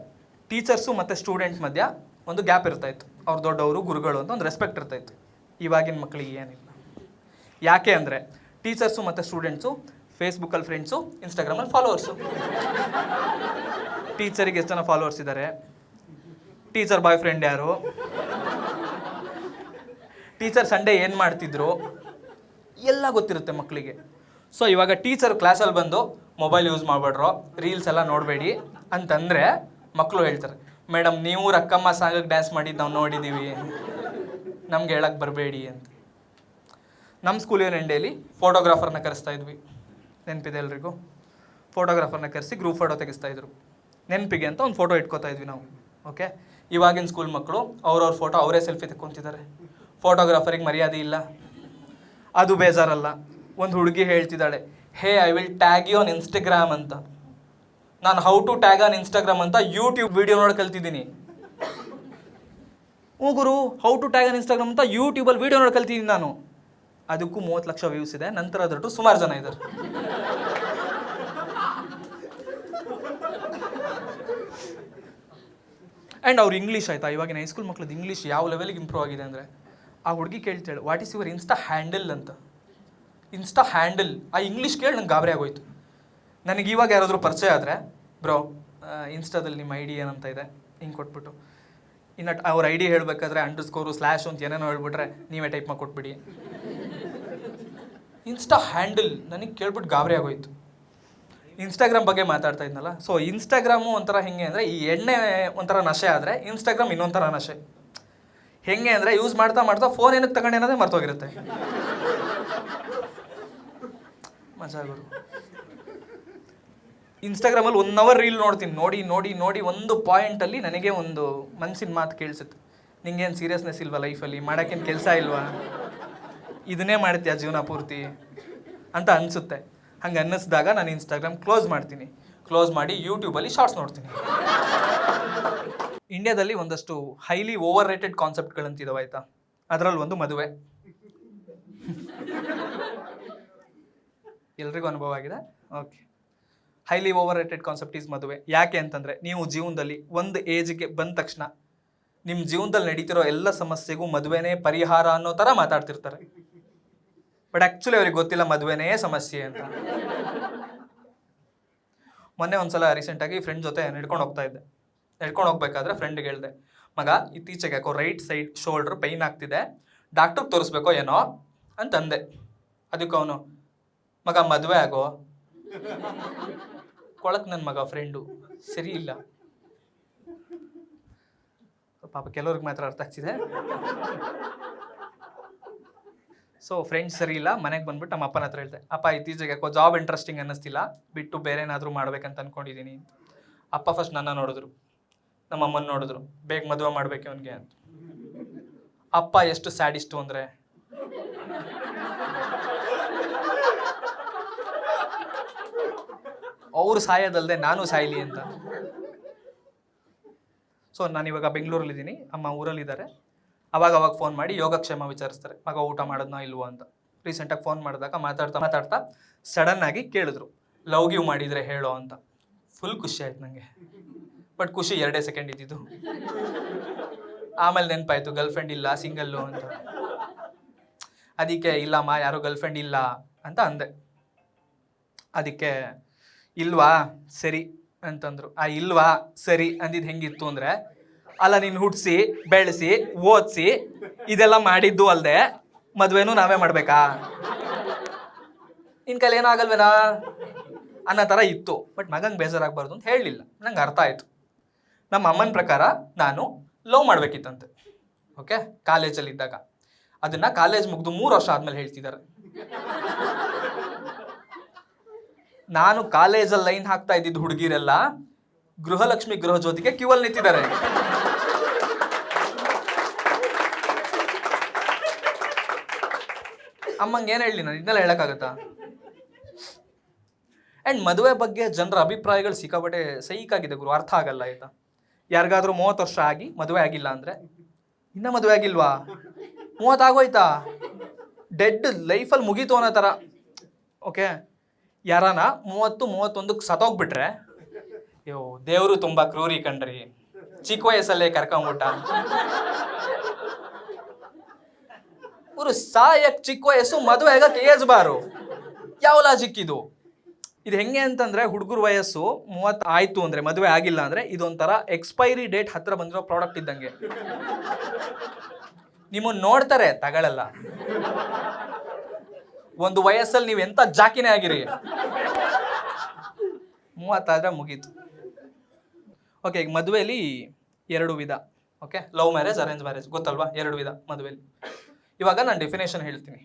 Speaker 1: ಟೀಚರ್ಸು ಮತ್ತು ಸ್ಟೂಡೆಂಟ್ ಮಧ್ಯ ಒಂದು ಗ್ಯಾಪ್ ಇರ್ತಾಯಿತ್ತು. ಅವ್ರು ದೊಡ್ಡವರು, ಗುರುಗಳು ಅಂತ ಒಂದು ರೆಸ್ಪೆಕ್ಟ್ ಇರ್ತಾಯಿತ್ತು. ಇವಾಗಿನ ಮಕ್ಕಳಿಗೆ ಏನಿಲ್ಲ. ಯಾಕೆ ಅಂದರೆ ಟೀಚರ್ಸು ಮತ್ತು ಸ್ಟೂಡೆಂಟ್ಸು ಫೇಸ್ಬುಕ್ಕಲ್ಲಿ ಫ್ರೆಂಡ್ಸು, ಇನ್ಸ್ಟಾಗ್ರಾಮಲ್ಲಿ ಫಾಲೋವರ್ಸು. ಟೀಚರಿಗೆ ಎಷ್ಟು ಜನ ಫಾಲೋವರ್ಸ್ ಇದ್ದಾರೆ, ಟೀಚರ್ ಬಾಯ್ ಫ್ರೆಂಡ್ ಯಾರು, ಟೀಚರ್ ಸಂಡೇ ಏನು ಮಾಡ್ತಿದ್ರು ಎಲ್ಲ ಗೊತ್ತಿರುತ್ತೆ ಮಕ್ಕಳಿಗೆ. ಸೊ ಇವಾಗ ಟೀಚರ್ ಕ್ಲಾಸಲ್ಲಿ ಬಂದು ಮೊಬೈಲ್ ಯೂಸ್ ಮಾಡಬೇಡ್ರೋ, ರೀಲ್ಸ್ ಎಲ್ಲ ನೋಡಬೇಡಿ ಅಂತಂದರೆ ಮಕ್ಕಳು ಹೇಳ್ತಾರೆ, ಮೇಡಮ್ ನೀವು ರಕ್ಕಮ್ಮ ಸಾಂಗಕ್ಕೆ ಡ್ಯಾನ್ಸ್ ಮಾಡಿದ್ದು ನಾವು ನೋಡಿದ್ದೀವಿ, ನಮ್ಗೆ ಹೇಳಕ್ಕೆ ಬರಬೇಡಿ ಅಂತ. ನಮ್ಮ ಸ್ಕೂಲ್ ಯೂನಿಯನ್ ಡೇಲಿ ಫೋಟೋಗ್ರಾಫರ್ನ ಕರೆಸ್ತಾ ಇದ್ವಿ. ನೆನಪಿದೆ ಎಲ್ರಿಗೂ? ಫೋಟೋಗ್ರಾಫರ್ನ ಕರೆಸಿ ಗ್ರೂಪ್ ಫೋಟೋ ತೆಗಿಸ್ತಾಯಿದ್ರು. ನೆನಪಿಗೆ ಅಂತ ಒಂದು ಫೋಟೋ ಇಟ್ಕೋತಾ ಇದ್ವಿ ನಾವು. ಓಕೆ, ಇವಾಗಿನ ಸ್ಕೂಲ್ ಮಕ್ಕಳು ಅವ್ರವ್ರ ಫೋಟೋ ಅವರೇ ಸೆಲ್ಫಿ ತೆಕ್ಕೊತಿದ್ದಾರೆ. ಫೋಟೋಗ್ರಾಫರಿಗೆ ಮರ್ಯಾದೆ ಇಲ್ಲ. ಅದು ಬೇಜಾರಲ್ಲ, ಒಂದು ಹುಡುಗಿ ಹೇಳ್ತಿದ್ದಾಳೆ, hey I will tag you on Instagram ಅಂತ. ನಾನು how to tag on Instagram ಅಂತ ಯೂಟ್ಯೂಬ್ ವಿಡಿಯೋ ನೋಡಿ ಕಲ್ತಿದ್ದೀನಿ. ಗುರು, how to tag on Instagram ಅಂತ ಯೂಟ್ಯೂಬಲ್ಲಿ ವಿಡಿಯೋ ನೋಡಿ ಕಲ್ತಿದ್ದೀನಿ ನಾನು. ಅದಕ್ಕೂ 30 ಲಕ್ಷ ವ್ಯೂಸ್ ಇದೆ. ನಂತರ ಅದರಟ್ಟು ಸುಮಾರು ಜನ ಇದ್ದಾರೆ. ಆ್ಯಂಡ್ ಅವ್ರು ಇಂಗ್ಲೀಷ್ ಆಯಿತಾ, ಇವಾಗಿನ ಹೈಸ್ಕೂಲ್ ಮಕ್ಳದ್ದು ಇಂಗ್ಲೀಷ್ ಯಾವ ಲೆವೆಲ್ಗೆ ಇಂಪ್ರೂವ್ ಆಗಿದೆ ಅಂದರೆ, ಆ ಹುಡುಗಿ ಕೇಳ್ತಾಳೆ, what is your insta handle ಅಂತ. ಇನ್ಸ್ಟಾ ಹ್ಯಾಂಡಲ್, ಆ ಇಂಗ್ಲೀಷ್ ಕೇಳಿ ನಂಗೆ ಗಾಬರಿ ಆಗೋಯ್ತು. ನನಗೆ ಇವಾಗ ಯಾರಾದರೂ ಪರಿಚಯ ಆದರೆ, ಬ್ರೋ ಇನ್ಸ್ಟಾದಲ್ಲಿ ನಿಮ್ಮ ಐ ಡಿ ಏನಂತ ಇದೆ ಹಿಂಗೆ ಕೊಟ್ಬಿಟ್ಟು, ಇನ್ನು ಅವ್ರ ಐ ಡಿ ಹೇಳಬೇಕಾದ್ರೆ ಅಂಡರ್ಸ್ಕೋರು ಸ್ಲ್ಯಾಶು ಅಂತ ಏನೇನೋ ಹೇಳ್ಬಿಟ್ರೆ ನೀವೇ ಟೈಪ್ ಮಾಡಿ ಕೊಟ್ಬಿಡಿ. ಇನ್ಸ್ಟಾ ಹ್ಯಾಂಡಲ್ ನನಗೆ ಕೇಳ್ಬಿಟ್ಟು ಗಾಬರಿ ಆಗೋಯ್ತು. ಇನ್ಸ್ಟಾಗ್ರಾಮ್ ಬಗ್ಗೆ ಮಾತಾಡ್ತಾ ಇದ್ನಲ್ಲ, ಸೊ ಇನ್ಸ್ಟಾಗ್ರಾಮು ಒಂಥರ ಹೆಂಗೆ ಅಂದರೆ, ಈ ಎಣ್ಣೆ ಒಂಥರ ನಶೆ ಆದರೆ ಇನ್ಸ್ಟಾಗ್ರಾಮ್ ಇನ್ನೊಂಥರ ನಶೆ. ಹೆಂಗೆ ಅಂದರೆ, ಯೂಸ್ ಮಾಡ್ತಾ ಮಾಡ್ತಾ ಫೋನ್ ಏನಕ್ಕೆ ತಗೊಂಡು ಅನ್ನೋದೇ ಮರ್ತೋಗಿರುತ್ತೆ. ಮಜಾ ಗುರು. ಇನ್ಸ್ಟಾಗ್ರಾಮಲ್ಲಿ 1 ಅವರ್ ರೀಲ್ ನೋಡ್ತೀನಿ. ನೋಡಿ ನೋಡಿ ನೋಡಿ ಒಂದು ಪಾಯಿಂಟಲ್ಲಿ ನನಗೆ ಒಂದು ಮನಸ್ಸಿನ ಮಾತು ಕೇಳಿಸುತ್ತೆ, ನಿಂಗೇನು ಸೀರಿಯಸ್ನೆಸ್ ಇಲ್ವಾ ಲೈಫಲ್ಲಿ, ಮಾಡೋಕ್ಕೇನು ಕೆಲಸ ಇಲ್ವಾ, ಇದನ್ನೇ ಮಾಡ್ತೀಯ ಜೀವನ ಪೂರ್ತಿ ಅಂತ ಅನಿಸುತ್ತೆ. ಹಂಗೆ ಅನ್ನಿಸ್ದಾಗ ನಾನು ಇನ್ಸ್ಟಾಗ್ರಾಮ್ ಕ್ಲೋಸ್ ಮಾಡ್ತೀನಿ. ಕ್ಲೋಸ್ ಮಾಡಿ ಯೂಟ್ಯೂಬಲ್ಲಿ ಶಾರ್ಟ್ಸ್ ನೋಡ್ತೀನಿ. ಇಂಡಿಯಾದಲ್ಲಿ ಒಂದಷ್ಟು ಹೈಲಿ ಓವರ್ ರೇಟೆಡ್ ಕಾನ್ಸೆಪ್ಟ್ಗಳಂತಿದಾವೆ ಆಯಿತಾ. ಅದರಲ್ಲಿ ಒಂದು ಮದುವೆ. ಎಲ್ರಿಗೂ ಅನುಭವ ಆಗಿದೆ. Okay, highly over rated concept is ಮದುವೆ. ಯಾಕೆ ಅಂತಂದರೆ, ನೀವು ಜೀವನದಲ್ಲಿ ಒಂದು ಏಜ್ಗೆ ಬಂದ ತಕ್ಷಣ ನಿಮ್ಮ ಜೀವನದಲ್ಲಿ ನಡೀತಿರೋ ಎಲ್ಲ ಸಮಸ್ಯೆಗೂ ಮದುವೆನೇ ಪರಿಹಾರ ಅನ್ನೋ ಥರ ಮಾತಾಡ್ತಿರ್ತಾರೆ. ಬಟ್ ಆ್ಯಕ್ಚುಲಿ ಅವ್ರಿಗೆ ಗೊತ್ತಿಲ್ಲ ಮದುವೆನೇ ಸಮಸ್ಯೆ ಅಂತ. ಮೊನ್ನೆ ಒಂದ್ಸಲ ರೀಸೆಂಟಾಗಿ ಫ್ರೆಂಡ್ ಜೊತೆ ನಡ್ಕೊಂಡು ಹೋಗ್ತಾ ಇದ್ದೆ. ನಡ್ಕೊಂಡು ಹೋಗ್ಬೇಕಾದ್ರೆ ಫ್ರೆಂಡ್ಗೆ ಹೇಳಿದೆ, ಮಗ ಇತ್ತೀಚೆಗೆ ಯಾಕೋ ರೈಟ್ ಸೈಡ್ ಶೋಲ್ಡ್ರ್ ಪೈನ್ ಆಗ್ತಿದೆ, ಡಾಕ್ಟ್ರಿಗೆ ತೋರಿಸ್ಬೇಕೋ ಏನೋ ಅಂತಂದೆ. ಅದಕ್ಕೆ ಅವನು, ಮಗ ಮದುವೆ ಆಗೋ. ಕೊಳಕ್ ನನ್ನ ಮಗ ಫ್ರೆಂಡು ಸರಿ ಇಲ್ಲ. ಪಾಪ ಕೆಲವ್ರಿಗೆ ಮಾತ್ರ ಅರ್ಥ ಆಗ್ತಿದೆ. ಸೊ ಫ್ರೆಂಡ್ಸ್ ಸರಿ ಇಲ್ಲ, ಮನೆಗೆ ಬಂದ್ಬಿಟ್ಟು ನಮ್ಮ ಅಪ್ಪನ ಹತ್ರ ಹೇಳ್ದೆ, ಅಪ್ಪ ಇತ್ತೀಚೆಗೆ ಯಾಕೋ ಜಾಬ್ ಇಂಟ್ರೆಸ್ಟಿಂಗ್ ಅನ್ನಿಸ್ತಿಲ್ಲ, ಬಿಟ್ಟು ಬೇರೆ ಏನಾದರೂ ಮಾಡ್ಬೇಕಂತ ಅಂದ್ಕೊಂಡಿದ್ದೀನಿ. ಅಪ್ಪ ಫಸ್ಟ್ ನನ್ನ ನೋಡಿದ್ರು, ನಮ್ಮ ಅಮ್ಮನ ನೋಡಿದ್ರು, ಬೇಗ ಮದುವೆ ಮಾಡ್ಬೇಕು ಅವನಿಗೆ ಅಂತ. ಅಪ್ಪ ಎಷ್ಟು ಸ್ಯಾಡಿಸ್ಟು ಅಂದರೆ, ಅವ್ರು ಸಾಯೋದಲ್ಲದೆ ನಾನು ಸಾಯಲಿ ಅಂತ. ಸೊ ನಾನಿವಾಗ ಬೆಂಗಳೂರಲ್ಲಿದ್ದೀನಿ, ಅಮ್ಮ ಊರಲ್ಲಿದ್ದಾರೆ. ಅವಾಗ ಫೋನ್ ಮಾಡಿ ಯೋಗಕ್ಷೇಮ ವಿಚಾರಿಸ್ತಾರೆ, ಮಗ ಊಟ ಮಾಡೋದ್ನೋ ಇಲ್ವೋ ಅಂತ. ರೀಸೆಂಟಾಗಿ ಫೋನ್ ಮಾಡಿದಾಗ ಮಾತಾಡ್ತಾ ಸಡನ್ನಾಗಿ ಕೇಳಿದ್ರು, ಲವ್ ಗಿವ್ ಮಾಡಿದರೆ ಹೇಳೋ ಅಂತ. ಫುಲ್ ಖುಷಿ ಆಯ್ತು ನನಗೆ. ಬಟ್ ಖುಷಿ 2 ಸೆಕೆಂಡ್ ಇದ್ದಿದ್ದು. ಆಮೇಲೆ ನೆನಪಾಯ್ತು ಗರ್ಲ್ಫ್ರೆಂಡ್ ಇಲ್ಲ, ಸಿಂಗಲ್ಲು ಅಂತ. ಅದಕ್ಕೆ ಇಲ್ಲಮ್ಮ ಯಾರೂ ಗರ್ಲ್ಫ್ರೆಂಡ್ ಇಲ್ಲ ಅಂತ ಅಂದೆ. ಅದಕ್ಕೆ ಇಲ್ವಾ ಸರಿ ಅಂತಂದರು. ಆ ಇಲ್ವಾ ಸರಿ ಅಂದಿದ್ದು ಹೆಂಗಿತ್ತು ಅಂದರೆ, ಅಲ್ಲ ನೀನು ಹುಟ್ಟಿಸಿ ಬೆಳೆಸಿ ಓದಿಸಿ ಇದೆಲ್ಲ ಮಾಡಿದ್ದು ಅಲ್ಲದೆ ಮದುವೆನೂ ನಾವೇ ಮಾಡಬೇಕಾ, ನಿನ್ನ ಕೈಲಿ ಏನೂ ಆಗಲ್ವೇನಾ ಅನ್ನೋ ಥರ ಇತ್ತು. ಬಟ್ ಮಗಂಗೆ ಬೇಜಾರಾಗಬಾರ್ದು ಅಂತ ಹೇಳಲಿಲ್ಲ. ನಂಗೆ ಅರ್ಥ ಆಯಿತು. ನಮ್ಮ ಅಮ್ಮನ ಪ್ರಕಾರ ನಾನು ಲವ್ ಮಾಡಬೇಕಿತ್ತಂತೆ. ಓಕೆ, ಕಾಲೇಜಲ್ಲಿದ್ದಾಗ. ಅದನ್ನು ಕಾಲೇಜ್ ಮುಗಿದು 3 ವರ್ಷ ಆದಮೇಲೆ ಹೇಳ್ತಿದ್ದಾರೆ. ನಾನು ಕಾಲೇಜಲ್ಲಿ ಲೈನ್ ಹಾಕ್ತಾ ಇದ್ದಿದ್ದು ಹುಡುಗಿರೆಲ್ಲ ಗೃಹಲಕ್ಷ್ಮಿ ಗೃಹ ಜ್ಯೋತಿಗೆ ಕ್ಯೂವಲ್ಲಿ ನಿಂತಿದ್ದಾರೆ. ಅಮ್ಮಂಗೆ ಏನು ಹೇಳಲಿ ನಾನು, ಇದನ್ನೆಲ್ಲ ಹೇಳೋಕ್ಕಾಗತ್ತಾ? ಆ್ಯಂಡ್ ಮದುವೆ ಬಗ್ಗೆ ಜನರ ಅಭಿಪ್ರಾಯಗಳು ಸಿಕ್ಕಾಪಟ್ಟೆ ಸೈಕಾಗಿದೆ ಗುರು, ಅರ್ಥ ಆಗಲ್ಲ ಆಯಿತಾ. ಯಾರಿಗಾದ್ರೂ 30 ವರ್ಷ ಆಗಿ ಮದುವೆ ಆಗಿಲ್ಲ ಅಂದರೆ, ಇನ್ನೂ ಮದುವೆ ಆಗಿಲ್ವಾ, 30 ಆಗೋಯ್ತಾ, ಡೆಡ್ ಲೈಫಲ್ಲಿ ಮುಗೀತು ಅನ್ನೋ ಥರ. ಓಕೆ, ಯಾರಾನ 30-31ಕ್ಕೆ ಸತ್ತೋಗ್ಬಿಟ್ರೆ, ಅಯ್ಯೋ ದೇವರು ತುಂಬ ಕ್ರೂರಿ ಕಣ್ರಿ, ಚಿಕ್ಕ ವಯಸ್ಸಲ್ಲೇ ಕರ್ಕೊಂಬಿಟ್ಟ. ಇವರು ಸಾಯಕ್ಕೆ ಚಿಕ್ಕ ವಯಸ್ಸು, ಮದುವೆ ಆಗಕ್ಕೆ ಏಜ್ ಬಾರು, ಯಾವ ಲಾಜಿಕ್ ಇದು? ಇದು ಹೆಂಗೆ ಅಂತಂದರೆ, ಹುಡುಗರ ವಯಸ್ಸು 30 ಆಯಿತು ಅಂದರೆ ಮದುವೆ ಆಗಿಲ್ಲ ಅಂದರೆ ಇದೊಂಥರ ಎಕ್ಸ್ಪೈರಿ ಡೇಟ್ ಹತ್ತಿರ ಬಂದಿರೋ ಪ್ರಾಡಕ್ಟ್ ಇದ್ದಂಗೆ. ನಿಮ್ಮನ್ನು ನೋಡ್ತಾರೆ, ತಗೊಳ್ಳಲ್ಲ. ಒಂದು ವಯಸ್ಸಲ್ಲಿ ನೀವು ಎಂಥ ಜಾಕಿನೇ ಆಗಿರಿ, 30 ಆದರೆ ಮುಗೀತು. ಓಕೆ, ಈಗ ಮದುವೆಯಲ್ಲಿ 2 ವಿಧ. Okay, love marriage, arrange marriage, ಗೊತ್ತಲ್ವಾ? 2 ವಿಧ ಮದುವೆಯಲ್ಲಿ. ಇವಾಗ ನಾನು ಡೆಫಿನೇಷನ್ ಹೇಳ್ತೀನಿ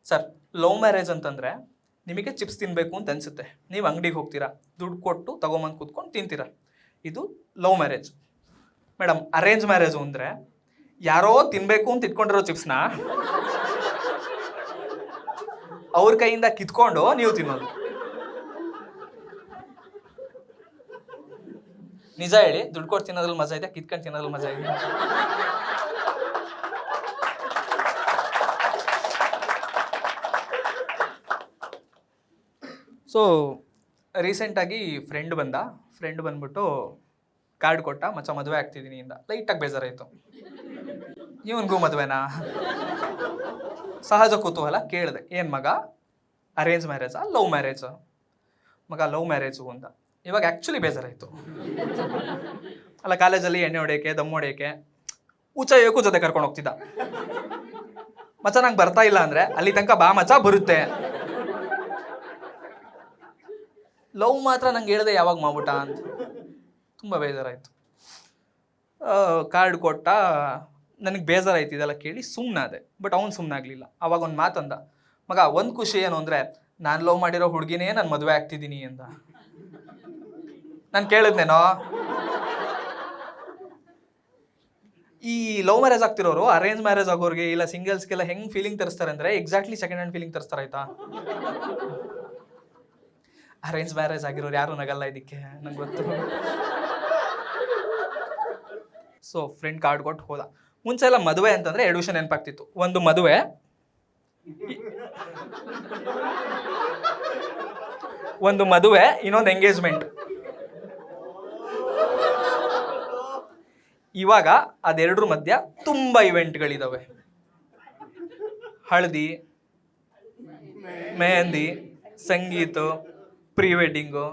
Speaker 1: ಸರ್. ಲವ್ ಮ್ಯಾರೇಜ್ ಅಂತಂದರೆ ನಿಮಗೆ ಚಿಪ್ಸ್ ತಿನ್ನಬೇಕು ಅಂತ ಅನಿಸುತ್ತೆ, ನೀವು ಅಂಗಡಿಗೆ ಹೋಗ್ತೀರಾ, ದುಡ್ಡು ಕೊಟ್ಟು ತೊಗೊಂಬಂದು ಕೂತ್ಕೊಂಡು ತಿಂತೀರಾ. ಇದು love marriage. Madam, arrange marriage ಅಂದರೆ ಯಾರೋ ತಿನ್ನಬೇಕು ಅಂತ ಇಟ್ಕೊಂಡಿರೋ ಚಿಪ್ಸ್ನ ಅವ್ರ ಕೈಯಿಂದ ಕಿತ್ಕೊಂಡು ನೀವು ತಿನ್ನೋದು. ನಿಜ ಹೇಳಿ, ದುಡ್ಡು ಕೊಟ್ಟು ತಿನ್ನೋದ್ರಲ್ಲಿ ಮಜಾ ಇದೆ, ಕಿತ್ಕೊಂಡು ತಿನ್ನೋದ್ರಲ್ಲಿ ಮಜಾ ಇದೆ? ಸೊ ರೀಸೆಂಟಾಗಿ ಫ್ರೆಂಡ್ ಬಂದ್ಬಿಟ್ಟು ಕಾರ್ಡ್ ಕೊಟ್ಟ, ಮಚ್ಚ ಮದುವೆ ಆಗ್ತಿದ್ದೀನಿ ಇಂದ. ಲೈಟಾಗಿ ಬೇಜಾರಾಯಿತು, ಇವನಿಗೂ ಮದುವೆನಾ? ಸಹಜ ಕುತೂಹಲ ಕೇಳಿದೆ, ಏನು ಮಗ ಅರೇಂಜ್ ಮ್ಯಾರೇಜಾ ಲವ್ ಮ್ಯಾರೇಜಾ? ಮಗ ಲವ್ ಮ್ಯಾರೇಜು ಅಂತ. ಇವಾಗ ಆ್ಯಕ್ಚುಲಿ ಬೇಜಾರಾಯಿತು. ಅಲ್ಲ, ಕಾಲೇಜಲ್ಲಿ ಎಣ್ಣೆ ಹೊಡೆಯೋಕ್ಕೆ, ದಮ್ಮು ಹೊಡೆಯೋಕ್ಕೆ, ಉಚ್ಚಯ್ಯೋಕ್ಕೂ ಜೊತೆ ಕರ್ಕೊಂಡು ಹೋಗ್ತಿದ್ದ. ಮಚ್ಚ ನಂಗೆ ಬರ್ತಾ ಇಲ್ಲ ಅಂದರೆ ಅಲ್ಲಿ ತನಕ ಬಾ ಮಚ್ಚ ಬರುತ್ತೆ. ಲವ್ ಮಾತ್ರ ನಂಗೆ ಹೇಳಿದೆ ಯಾವಾಗ ಮಾಡ್ಬಿಟ್ಟ ಅಂತ ತುಂಬ ಬೇಜಾರಾಯಿತು. ಕಾರ್ಡ್ ಕೊಟ್ಟ, ನನಗೆ ಬೇಜಾರಾಯ್ತು ಇದೆಲ್ಲ ಕೇಳಿ, ಸುಮ್ಮನಾದೆ. ಬಟ್ ಅವ್ನು ಸುಮ್ಮನಾಗಲಿಲ್ಲ. ಅವಾಗ ಒಂದು ಮಾತಂದ, ಮಗ ಒಂದು ಖುಷಿ ಏನು ಅಂದರೆ ನಾನು ಲವ್ ಮಾಡಿರೋ ಹುಡುಗಿನೇ ನಾನು ಮದುವೆ ಆಗ್ತಿದ್ದೀನಿ ಅಂತ. ನಾನು ಕೇಳಿದ್ನೇನೋ, ಈ ಲವ್ ಮ್ಯಾರೇಜ್ ಆಗ್ತಿರೋರು ಅರೇಂಜ್ ಮ್ಯಾರೇಜ್ ಆಗೋರಿಗೆ ಇಲ್ಲ ಸಿಂಗಲ್ಸ್ಗೆಲ್ಲ ಹೆಂಗೆ ಫೀಲಿಂಗ್ ತರಿಸ್ತಾರೆ ಅಂದರೆ ಎಕ್ಸಾಕ್ಟ್ಲಿ ಸೆಕೆಂಡ್ ಹ್ಯಾಂಡ್ ಫೀಲಿಂಗ್ ತರಿಸ್ತಾರೆ, ಆಯ್ತಾ? ಅರೇಂಜ್ ಮ್ಯಾರೇಜ್ ಆಗಿರೋರು ಯಾರು ನಗಲ್ಲ ಇದಕ್ಕೆ, ನಂಗೆ ಗೊತ್ತು. ಸೊ ಫ್ರೆಂಡ್ ಕಾರ್ಡ್ ಕೊಟ್ಟು ಹೋದ. ಮುಂಚೆ ಎಲ್ಲ ಮದುವೆ ಅಂತಂದರೆ ಎರಡು ವಿಷಯ ನೆನಪಾಗ್ತಿತ್ತು. ಒಂದು ಮದುವೆ, ಇನ್ನೊಂದು ಎಂಗೇಜ್ಮೆಂಟ್. ಇವಾಗ ಅದೆರಡರ ಮಧ್ಯ ತುಂಬ ಇವೆಂಟ್ಗಳಿದಾವೆ. ಹಳದಿ, ಮೆಹಂದಿ, ಸಂಗೀತ, ಪ್ರೀ ವೆಡ್ಡಿಂಗು.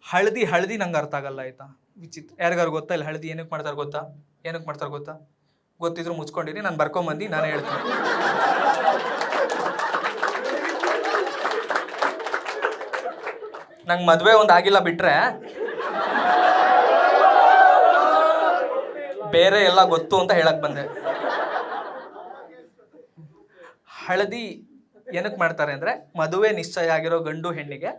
Speaker 1: ಹಳದಿ ನಂಗೆ ಅರ್ಥ ಆಗಲ್ಲ, ಆಯ್ತಾ? ವಿಚಿತ್ರ. ಯಾರಿಗಾರು ಗೊತ್ತಾ ಇಲ್ಲ ಹಳದಿ ಏನಕ್ಕೆ ಮಾಡ್ತಾರೆ ಗೊತ್ತಾ? ಗೊತ್ತಿದ್ರು ಮುಚ್ಕೊಂಡಿರಿ, ನಾನು ಬರ್ಕೊಂಬಂದು ನಾನೇ ಹೇಳ್ತೀನಿ. ನಂಗೆ ಮದುವೆ ಒಂದು ಆಗಿಲ್ಲ ಬಿಟ್ರೆ ಬೇರೆ ಎಲ್ಲ ಗೊತ್ತು ಅಂತ ಹೇಳಕ್ ಬಂದೆ. ಹಳದಿ ಏನಕ್ಕೆ ಮಾಡ್ತಾರೆ ಅಂದರೆ ಮದುವೆ ನಿಶ್ಚಯ ಆಗಿರೋ ಗಂಡು ಹೆಣ್ಣಿಗೆ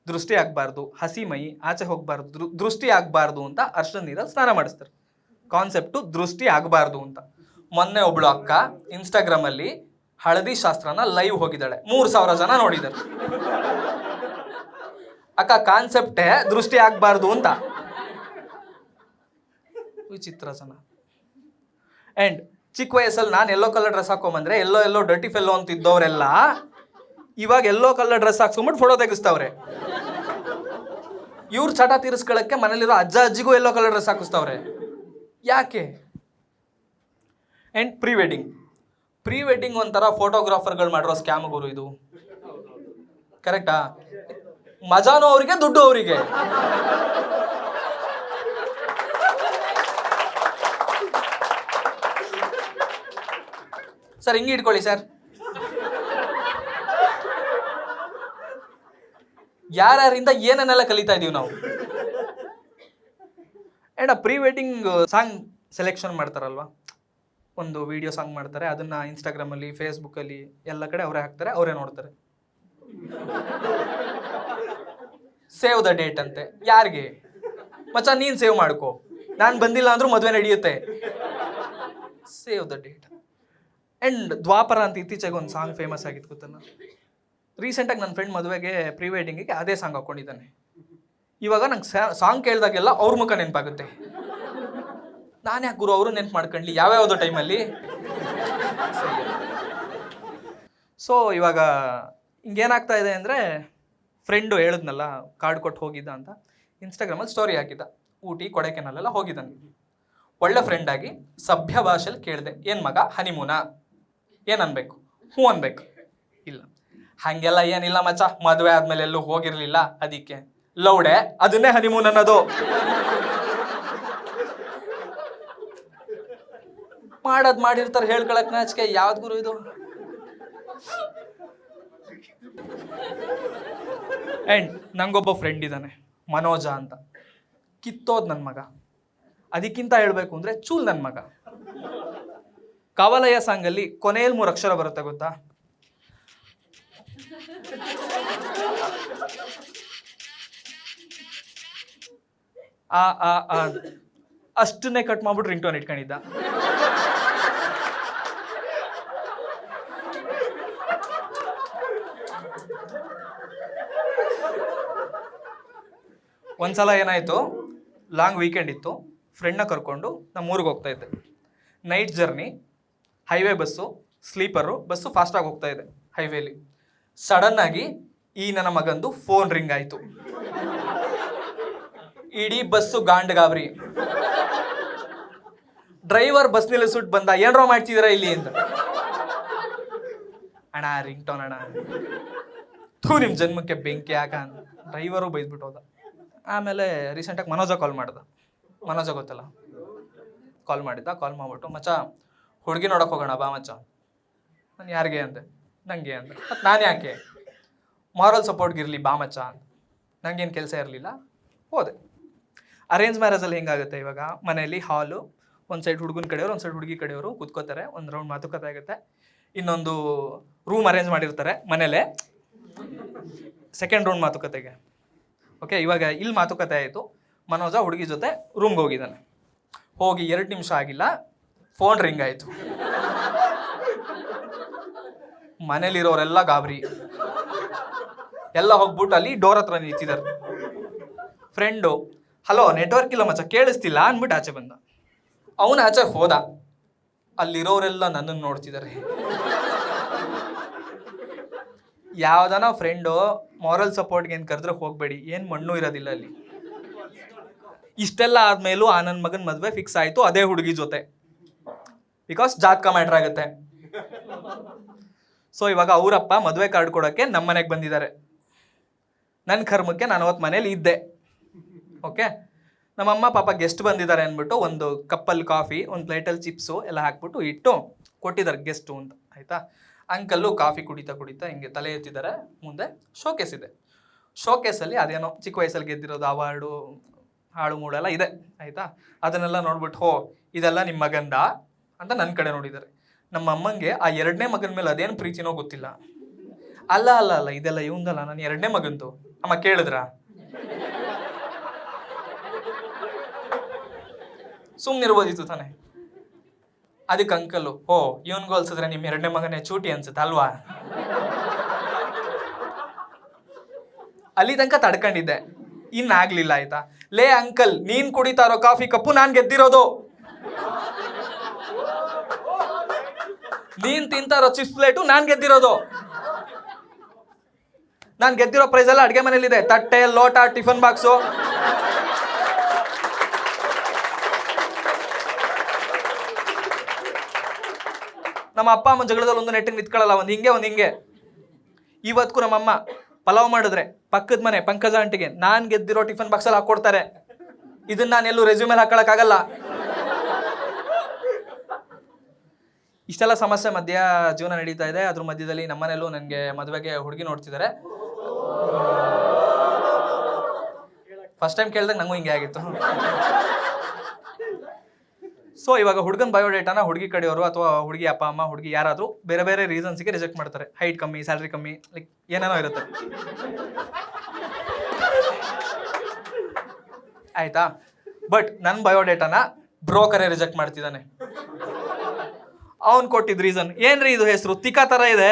Speaker 1: ದೃಷ್ಟಿ ಆಗಬಾರ್ದು, ಹಸಿ ಮೈ ಆಚೆ ಹೋಗಬಾರ್ದು, ದೃಷ್ಟಿ ಆಗಬಾರ್ದು ಅಂತ ಅರ್ಶಿನ ನೀರಲ್ಲಿ ಸ್ನಾನ ಮಾಡಿಸ್ತಾರೆ. ಕಾನ್ಸೆಪ್ಟು ದೃಷ್ಟಿ ಆಗಬಾರ್ದು ಅಂತ. ಮೊನ್ನೆ ಒಬ್ಳು ಅಕ್ಕ ಇನ್ಸ್ಟಾಗ್ರಾಮಲ್ಲಿ ಹಳದಿ ಶಾಸ್ತ್ರನ ಲೈವ್ ಹೋಗಿದ್ದಾಳೆ, 3000 ಜನ ನೋಡಿದ್ದಾರೆ. ಅಕ್ಕ ಕಾನ್ಸೆಪ್ಟೇ ದೃಷ್ಟಿ ಆಗಬಾರ್ದು ಅಂತ. ವಿಚಿತ್ರ ಜನ. ಆ್ಯಂಡ್ ಚಿಕ್ಕ ವಯಸ್ಸಲ್ಲಿ ನಾನು ಎಲ್ಲೋ ಕಲರ್ ಡ್ರೆಸ್ ಹಾಕೊಂಬಂದ್ರೆ ಎಲ್ಲೋ ಡರ್ಟಿ ಫೆಲ್ಲೋ ಅಂತ ಇದ್ದವರೆಲ್ಲ ಇವಾಗ ಎಲ್ಲೋ ಕಲರ್ ಡ್ರೆಸ್ ಹಾಕ್ಸ್ಕೊಂಬಿಟ್ಟು ಫೋಟೋ ತೆಗಿಸ್ತಾವ್ರೆ. ಇವ್ರ ಚಟ ತೀರಿಸ್ಕೊಳ್ಳೋಕ್ಕೆ ಮನೇಲಿರೋ ಅಜ್ಜ ಅಜ್ಜಿಗೂ ಎಲ್ಲೋ ಕಲರ್ ಡ್ರೆಸ್ ಹಾಕಿಸ್ತಾವ್ರೆ. ಯಾಕೆ? ಆ್ಯಂಡ್ ಪ್ರೀ ವೆಡ್ಡಿಂಗ್ ಒಂಥರ ಫೋಟೋಗ್ರಾಫರ್ಗಳು ಮಾಡಿರೋ ಸ್ಕ್ಯಾಮ್ ಗುರು ಇದು. ಕರೆಕ್ಟಾ? ಮಜಾನೂ ಅವರಿಗೆ, ದುಡ್ಡು ಅವರಿಗೆ. ಸರ್ ಹಿಂಗೆ ಇಟ್ಕೊಳ್ಳಿ ಸರ್. ಯಾರ್ಯಾರಿಂದ ಏನನ್ನೆಲ್ಲ ಕಲಿತಾ ಇದೀವಿ ನಾವು. ಆ್ಯಂಡ್ ಆ ಪ್ರೀ ವೆಡ್ಡಿಂಗ್ ಸಾಂಗ್ ಸೆಲೆಕ್ಷನ್ ಮಾಡ್ತಾರಲ್ವ, ಒಂದು ವಿಡಿಯೋ ಸಾಂಗ್ ಮಾಡ್ತಾರೆ, ಅದನ್ನು ಇನ್ಸ್ಟಾಗ್ರಾಮಲ್ಲಿ, ಫೇಸ್ಬುಕ್ಕಲ್ಲಿ ಎಲ್ಲ ಕಡೆ ಅವರೇ ಹಾಕ್ತಾರೆ, ಅವರೇ ನೋಡ್ತಾರೆ. ಸೇವ್ ದ ಡೇಟ್ ಅಂತೆ. ಯಾರಿಗೆ? ಮಚ್ಚ ನೀನು ಸೇವ್ ಮಾಡ್ಕೋ, ನಾನು ಬಂದಿಲ್ಲ ಅಂದ್ರೂ ಮದುವೆ ನಡೆಯುತ್ತೆ. Save the date. ಆ್ಯಂಡ್ ದ್ವಾಪರ ಅಂತ ಇತ್ತೀಚೆಗೆ ಒಂದು ಸಾಂಗ್ ಫೇಮಸ್ ಆಗಿತ್ತು ಗೊತ್ತಲ್ಲ. ರೀಸೆಂಟಾಗಿ ನನ್ನ ಫ್ರೆಂಡ್ ಮದುವೆಗೆ ಪ್ರೀ ವೆಡ್ಡಿಂಗಿಗೆ ಅದೇ ಸಾಂಗ್ ಹಾಕ್ಕೊಂಡಿದ್ದಾನೆ. ಇವಾಗ ನಂಗೆ ಸಾಂಗ್ ಕೇಳಿದಾಗೆಲ್ಲ ಅವ್ರ ಮುಖ ನೆನಪಾಗುತ್ತೆ. ನಾನು ಯಾಕೆ ಗುರು ಅವರು ನೆನ್ಪು ಮಾಡ್ಕೊಳ್ಳಿ ಯಾವ್ಯಾವುದೋ ಟೈಮಲ್ಲಿ. ಸೊ ಇವಾಗ ಹಿಂಗೇನಾಗ್ತಾ ಇದೆ ಅಂದರೆ, ಫ್ರೆಂಡು ಹೇಳಿದ್ನಲ್ಲ ಕಾರ್ಡ್ ಕೊಟ್ಟು ಹೋಗಿದ್ದ ಅಂತ, ಇನ್ಸ್ಟಾಗ್ರಾಮಲ್ಲಿ ಸ್ಟೋರಿ ಹಾಕಿದ್ದ, ಊಟಿ ಕೊಡೈಕೆನಲ್ಲೆಲ್ಲ ಹೋಗಿದ್ದಾನೆ. ಒಳ್ಳೆ ಫ್ರೆಂಡಾಗಿ ಸಭ್ಯ ಭಾಷೆಯಲ್ಲಿ ಕೇಳಿದೆ, ಏನು ಮಗ ಹನಿಮೂನಾ? ಏನು ಅನ್ಬೇಕು? ಹ್ಞೂ ಅನ್ಬೇಕು. ಇಲ್ಲ ಹಾಗೆಲ್ಲ ಏನಿಲ್ಲ ಮಚ್ಚ, ಮದುವೆ ಆದಮೇಲೆ ಎಲ್ಲೂ ಹೋಗಿರಲಿಲ್ಲ, ಅದಕ್ಕೆ ಲೌಡೆ, ಅದನ್ನೇ ಹನಿಮೂನ್ ಅನ್ನೋದು. ಮಾಡಿರ್ತಾರೆ, ಹೇಳ್ಕೊಳಕ್ ನಾಚಿಕೆ. ಯಾವ್ದು ಗುರು ಇದು? ಆ್ಯಂಡ್ ನಂಗೊಬ್ಬ ಫ್ರೆಂಡ್ ಇದ್ದಾನೆ, ಮನೋಜ ಅಂತ. ಕಿತ್ತೋದ್ ನನ್ನ ಮಗ. ಅದಕ್ಕಿಂತ ಹೇಳಬೇಕು ಅಂದರೆ ಚೂಲ್ ನನ್ನ ಮಗ. ಕವಲಯ್ಯ ಸಾಂಗಲ್ಲಿ ಕೊನೆಯಲ್ಲಿ 3 ಅಕ್ಷರ ಬರುತ್ತೆ ಗೊತ್ತಾ? ಆ ಅಷ್ಟನ್ನೇ ಕಟ್ ಮಾಡ್ಬಿಟ್ಟು ರಿಂಗ್ ಟೋನ್ ಇಟ್ಕೊಂಡಿದ್ದ. ಒಂದ್ಸಲ ಏನಾಯ್ತು, ಲಾಂಗ್ ವೀಕೆಂಡ್ ಇತ್ತು, ಫ್ರೆಂಡ್ನ ಕರ್ಕೊಂಡು ನಮ್ಮ ಊರಿಗೆ ಹೋಗ್ತಾ ಇದ್ದೆ. Night journey, highway bus, sleeper, bus ಫಾಸ್ಟಾಗಿ ಹೋಗ್ತಾ ಇದೆ ಹೈವೇಲಿ. ಸಡನ್ ಆಗಿ ಈ ನನ್ನ ಮಗಂದು ಫೋನ್ ರಿಂಗ್ ಆಯಿತು. ಇಡೀ ಬಸ್ಸು ಗಾಂಡ್ಗಾಬ್ರಿ. ಡ್ರೈವರ್ ಬಸ್ ನಿಲ್ಲಿಸ್ಬಿಟ್ಟು ಬಂದ, ಏನ್ರೋ ಮಾಡ್ತಿದ್ದೀರಾ ಇಲ್ಲಿ ಅಂತ. ಅಣ್ಣ ರಿಂಗ್ ಟೋನ್ ಅಣ್ಣ, ನಿಮ್ಮ ಜನ್ಮಕ್ಕೆ ಬೆಂಕಿ ಹಾಕ ಅಂತ ಡ್ರೈವರು ಬೈದ್ಬಿಟ್ಟು ಹೋದ. ಆಮೇಲೆ ರೀಸೆಂಟಾಗಿ ಮನೋಜ ಕಾಲ್ ಮಾಡ್ದ. ಮನೋಜ ಗೊತ್ತಲ್ಲ, ಕಾಲ್ ಮಾಡಿದ್ದ. ಕಾಲ್ ಮಾಡ್ಬಿಟ್ಟು, ಮಚ್ಚ ಹುಡುಗಿ ನೋಡೋಕೆ ಹೋಗೋಣ ಬಾ ಮಚ್ಚ. ನಾನು ಯಾರಿಗೆ ಅಂದೆ. ನನಗೆ ಅಂದೆ. ಮತ್ತು ನಾನು ಯಾಕೆ, ಮಾರಲ್ ಸಪೋರ್ಟ್ಗಿರಲಿ ಬಾ ಮಚ್ಚ ಅಂತ. ನನಗೇನು ಕೆಲಸ ಇರಲಿಲ್ಲ, ಹೋದೆ. ಅರೇಂಜ್ ಮ್ಯಾರೇಜಲ್ಲಿ ಹೆಂಗಾಗುತ್ತೆ, ಇವಾಗ ಮನೆಯಲ್ಲಿ ಹಾಲು, ಒಂದು ಸೈಡ್ ಹುಡುಗನ ಕಡೆಯವರು, ಒಂದು ಸೈಡ್ ಹುಡುಗಿ ಕಡೆಯವರು ಕೂತ್ಕೋತಾರೆ, ಒಂದು ರೌಂಡ್ ಮಾತುಕತೆ ಆಗುತ್ತೆ. ಇನ್ನೊಂದು ರೂಮ್ ಅರೇಂಜ್ ಮಾಡಿರ್ತಾರೆ ಮನೇಲೆ, ಸೆಕೆಂಡ್ ರೌಂಡ್ ಮಾತುಕತೆಗೆ. ಓಕೆ, ಇವಾಗ ಇಲ್ಲಿ ಮಾತುಕತೆ ಆಯಿತು. ಮನೋಜ ಹುಡುಗಿ ಜೊತೆ ರೂಮ್ಗೆ ಹೋಗಿದ್ದಾನೆ. ಹೋಗಿ 2 ನಿಮಿಷ ಆಗಿಲ್ಲ, ಫೋನ್ ರಿಂಗ್ ಆಯಿತು. ಮನೇಲಿರೋರೆಲ್ಲ ಗಾಬರಿ, ಎಲ್ಲ ಹೋಗ್ಬಿಟ್ಟು ಅಲ್ಲಿ ಡೋರ್ ಹತ್ರ ನಿಂತಿದ್ದಾರೆ. ಫ್ರೆಂಡು, ಹಲೋ ನೆಟ್ವರ್ಕ್ ಇಲ್ಲ ಮಚ್ಚ ಕೇಳಿಸ್ತಿಲ್ಲ ಅಂದ್ಬಿಟ್ಟು ಆಚೆ ಬಂದ. ಅವನು ಆಚೆ ಹೋದ. ಅಲ್ಲಿರೋರೆಲ್ಲ ನನ್ನನ್ನು ನೋಡ್ತಿದ್ದಾರೆ. ಯಾವ್ದಾನ ಫ್ರೆಂಡು ಮಾರಲ್ ಸಪೋರ್ಟ್ಗೆ ಏನು ಕರೆದ್ರೆ ಹೋಗಬೇಡಿ, ಏನು ಮಣ್ಣು ಇರೋದಿಲ್ಲ ಅಲ್ಲಿ. ಇಷ್ಟೆಲ್ಲ ಆದಮೇಲೂ ಆ ನನ್ನ ಮಗನ ಮದುವೆ ಫಿಕ್ಸ್ ಆಯಿತು ಅದೇ ಹುಡುಗಿ ಜೊತೆ, ಬಿಕಾಸ್ ಜಾತಕ ಮ್ಯಾಟ್ರ್ ಆಗುತ್ತೆ. ಸೊ ಇವಾಗ ಅವರಪ್ಪ ಮದುವೆ ಕಾರ್ಡ್ ಕೊಡೋಕ್ಕೆ ನಮ್ಮ ಮನೆಗೆ ಬಂದಿದ್ದಾರೆ. ನನ್ನ ಕರ್ಮಕ್ಕೆ ನಾನು ಅವತ್ತು ಮನೇಲಿ ಇದ್ದೆ. ಓಕೆ, ನಮ್ಮಮ್ಮ ಪಾಪ ಗೆಸ್ಟ್ ಬಂದಿದ್ದಾರೆ ಅಂದ್ಬಿಟ್ಟು ಒಂದು ಕಪ್ಪಲ್ಲಿ ಕಾಫಿ, ಒಂದು ಪ್ಲೇಟಲ್ಲಿ ಚಿಪ್ಸು ಎಲ್ಲ ಹಾಕ್ಬಿಟ್ಟು ಇಟ್ಟು ಕೊಟ್ಟಿದ್ದಾರೆ ಗೆಸ್ಟು ಅಂತ, ಆಯಿತಾ. ಅಂಕಲ್ಲು ಕಾಫಿ ಕುಡಿತಾ ಕುಡಿತಾ ಹಿಂಗೆ ತಲೆ ಎತ್ತಿದ್ದಾರೆ. ಮುಂದೆ ಶೋಕೇಸ್ ಇದೆ. ಶೋಕೇಸಲ್ಲಿ ಅದೇನೋ ಚಿಕ್ಕ ವಯಸ್ಸಲ್ಲಿ ಗೆದ್ದಿರೋದು ಅವಾರ್ಡು ಹಾಳು ಮೂಳೆಲ್ಲ ಇದೆ, ಆಯಿತಾ. ಅದನ್ನೆಲ್ಲ ನೋಡ್ಬಿಟ್ಟು, ಹೋ ಇದೆಲ್ಲ ನಿಮ್ಮ ಮಗಂದ ಅಂತ ನನ್ನ ಕಡೆ ನೋಡಿದ್ದಾರೆ. ನಮ್ಮ ಅಮ್ಮಂಗೆ ಆ 2ನೇ ಮಗನ ಮೇಲೆ ಅದೇನು ಪ್ರೀತಿನೋ ಗೊತ್ತಿಲ್ಲ. ಅಲ್ಲ ಅಲ್ಲ ಅಲ್ಲ ಇದೆಲ್ಲ ಇವಂದಲ್ಲ, ನಾನು 2ನೇ ಮಗಂದು. ಅಮ್ಮ ಕೇಳಿದ್ರಾ? ಸುಮ್ಮನಿರ್ಬೋದಿತ್ತು ತಾನೆ. ಅದಕ್ಕೆ ಅಂಕಲ್ಲು, ಓ ಇವನ್ಗೂ ಹೋಲ್ಸಿದ್ರೆ ನಿಮ್ಮ 2ನೇ ಮಗನೇ ಚೂಟಿ ಅನ್ಸುತ್ತೆ ಅಲ್ವಾ. ಅಲ್ಲಿ ತನಕ ತಡ್ಕೊಂಡಿದ್ದೆ, ಇನ್ನಾಗ್ಲಿಲ್ಲ, ಆಯ್ತಾ. ಲೇ ಅಂಕಲ್, ನೀನ್ ಕುಡಿತಾ ಇರೋ ಕಾಫಿ ಕಪ್ಪು ನಾನ್ ಗೆದ್ದಿರೋದು, ನೀನ್ ತಿಂತಾ ಇರೋ ಚಿಪ್ಸ್ ಪ್ಲೇಟು ನಾನ್ ಗೆದ್ದಿರೋದು. ನಾನ್ ಗೆದ್ದಿರೋ ಪ್ರೈಸ್ ಎಲ್ಲ ಅಡ್ಗೆ ಮನೇಲಿದೆ, ತಟ್ಟೆ, ಲೋಟ, ಟಿಫನ್ ಬಾಕ್ಸು. ನಮ್ಮ ಅಪ್ಪ ಅಮ್ಮನ ಜಗಳದಲ್ಲಿ ಒಂದು ನೆಟ್ಟಿಗೆ ನಿಂತ್ಕೊಳ್ಳಲ್ಲ, ಒಂದು ಹಿಂಗೆ. ಇವತ್ತಿಗೂ ನಮ್ಮಮ್ಮ ಪಲಾವ್ ಮಾಡಿದ್ರೆ ಪಕ್ಕದ ಮನೆ ಪಂಕಜ ಆಂಟಿಗೆ ನಾನು ಗೆದ್ದಿರೋ ಟಿಫನ್ ಬಾಕ್ಸಲ್ಲಿ ಹಾಕ್ಕೊಡ್ತಾರೆ. ಇದನ್ನ ನಾನು ಎಲ್ಲೂ ರೆಸ್ಯೂಮೇಲೆ ಹಾಕೊಳಕ್ಕಾಗಲ್ಲ. ಇಷ್ಟೆಲ್ಲ ಸಮಸ್ಯೆ ಮಧ್ಯ ಜೀವನ ನಡೀತಾ ಇದೆ. ಅದ್ರ ಮಧ್ಯದಲ್ಲಿ ನಮ್ಮನೇಲೂ ನನಗೆ ಮದುವೆಗೆ ಹುಡುಗಿ ನೋಡ್ತಿದ್ದಾರೆ. ಫಸ್ಟ್ ಟೈಮ್ ಕೇಳಿದಾಗ ನಂಗೂ ಹಿಂಗೆ ಆಗಿತ್ತು. ಸೊ ಇವಾಗ ಹುಡುಗನ ಬಯೋಡೇಟಾನ ಹುಡುಗಿ ಕಡೆಯವರು ಅಥವಾ ಹುಡುಗಿ ಅಪ್ಪ ಅಮ್ಮ, ಹುಡುಗಿ ಯಾರಾದರೂ ಬೇರೆ ಬೇರೆ ರೀಸನ್ಸ್ಗೆ ರಿಜೆಕ್ಟ್ ಮಾಡ್ತಾರೆ. ಹೈಟ್ ಕಮ್ಮಿ, ಸ್ಯಾಲ್ರಿ ಕಮ್ಮಿ, ಲೈಕ್ ಏನೇನೋ ಇರುತ್ತೆ, ಆಯಿತಾ. ಬಟ್ ನನ್ನ ಬಯೋಡೇಟಾನ ಬ್ರೋಕರೇ ರಿಜೆಕ್ಟ್ ಮಾಡ್ತಿದ್ದಾನೆ. ಅವ್ನು ಕೊಟ್ಟಿದ್ದ ರೀಸನ್, ಏನ್ರಿ ಇದು ಹೆಸರು ತಿಕ್ಕಾ ಥರ ಇದೆ.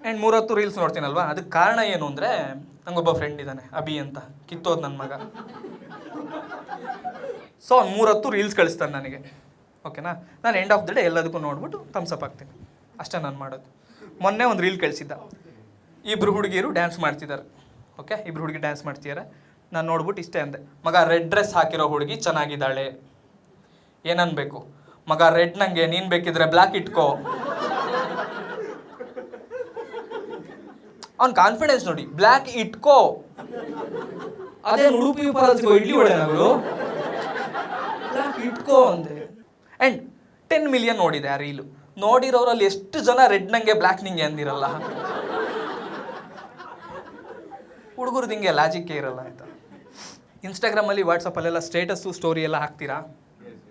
Speaker 1: ಆ್ಯಂಡ್ 3 ಹೊತ್ತು ರೀಲ್ಸ್ ನೋಡ್ತೀನಲ್ವಾ, ಅದಕ್ಕೆ ಕಾರಣ ಏನು ಅಂದರೆ, ನಂಗೊಬ್ಬ ಫ್ರೆಂಡ್ ಇದ್ದಾನೆ ಅಭಿ ಅಂತ, ಕಿತ್ತೋದು ನನ್ನ ಮಗ. ಸೊ ಅವ್ನು 3 ಹೊತ್ತು ರೀಲ್ಸ್ ಕಳಿಸ್ತಾನೆ ನನಗೆ, ಓಕೆನಾ. ನಾನು ಎಂಡ್ ಆಫ್ ದ ಡೇ ಎಲ್ಲದಕ್ಕೂ ನೋಡ್ಬಿಟ್ಟು ಥಮ್ಸಪ್ ಆಗ್ತೀನಿ, ಅಷ್ಟೇ ನಾನು ಮಾಡೋದು. ಮೊನ್ನೆ ಒಂದು ರೀಲ್ ಕಳಿಸಿದ್ದ, 2 ಹುಡುಗಿಯರು ಡ್ಯಾನ್ಸ್ ಮಾಡ್ತಿದ್ದಾರೆ. ಓಕೆ, 2 ಹುಡುಗಿ ಡ್ಯಾನ್ಸ್ ಮಾಡ್ತಿದ್ದಾರೆ. ನಾನು ನೋಡ್ಬಿಟ್ಟು ಇಷ್ಟೇ ಅಂದೆ, ಮಗ ರೆಡ್ ಡ್ರೆಸ್ ಹಾಕಿರೋ ಹುಡುಗಿ ಚೆನ್ನಾಗಿದ್ದಾಳೆ. ಏನನ್ಬೇಕು ಮಗ, ರೆಡ್ ನಂಗೆ, ನೀನು ಬೇಕಿದ್ರೆ ಬ್ಲ್ಯಾಕ್ ಇಟ್ಕೋ. ಅವ್ನ ಕಾನ್ಫಿಡೆನ್ಸ್ ನೋಡಿ, ಬ್ಲ್ಯಾಕ್ ಇಟ್ಕೋ. ಅದೇ ಉಡುಪಿ ಇಡ್ಲಿ ಹೊಡೆನಗಳು ಬ್ಲ್ಯಾಕ್ ಇಟ್ಕೋ ಅಂದೆ. ಆ್ಯಂಡ್ 10 ಮಿಲಿಯನ್ ನೋಡಿದೆ ಆ ರೀಲು. ನೋಡಿರೋರಲ್ಲಿ ಎಷ್ಟು ಜನ ರೆಡ್ ನಂಗೆ ಬ್ಲ್ಯಾಕ್ ನಿಂಗೆ ಅಂದಿರಲ್ಲ. ಹುಡುಗರು ಹಿಂಗೆ ಲಾಜಿಕ್ಕೇ ಇರಲ್ಲ, ಆಯಿತಾ. ಇನ್ಸ್ಟಾಗ್ರಾಮಲ್ಲಿ ವಾಟ್ಸಪ್ಪಲ್ಲೆಲ್ಲ ಸ್ಟೇಟಸ್ಸು ಸ್ಟೋರಿ ಎಲ್ಲ ಹಾಕ್ತೀರಾ?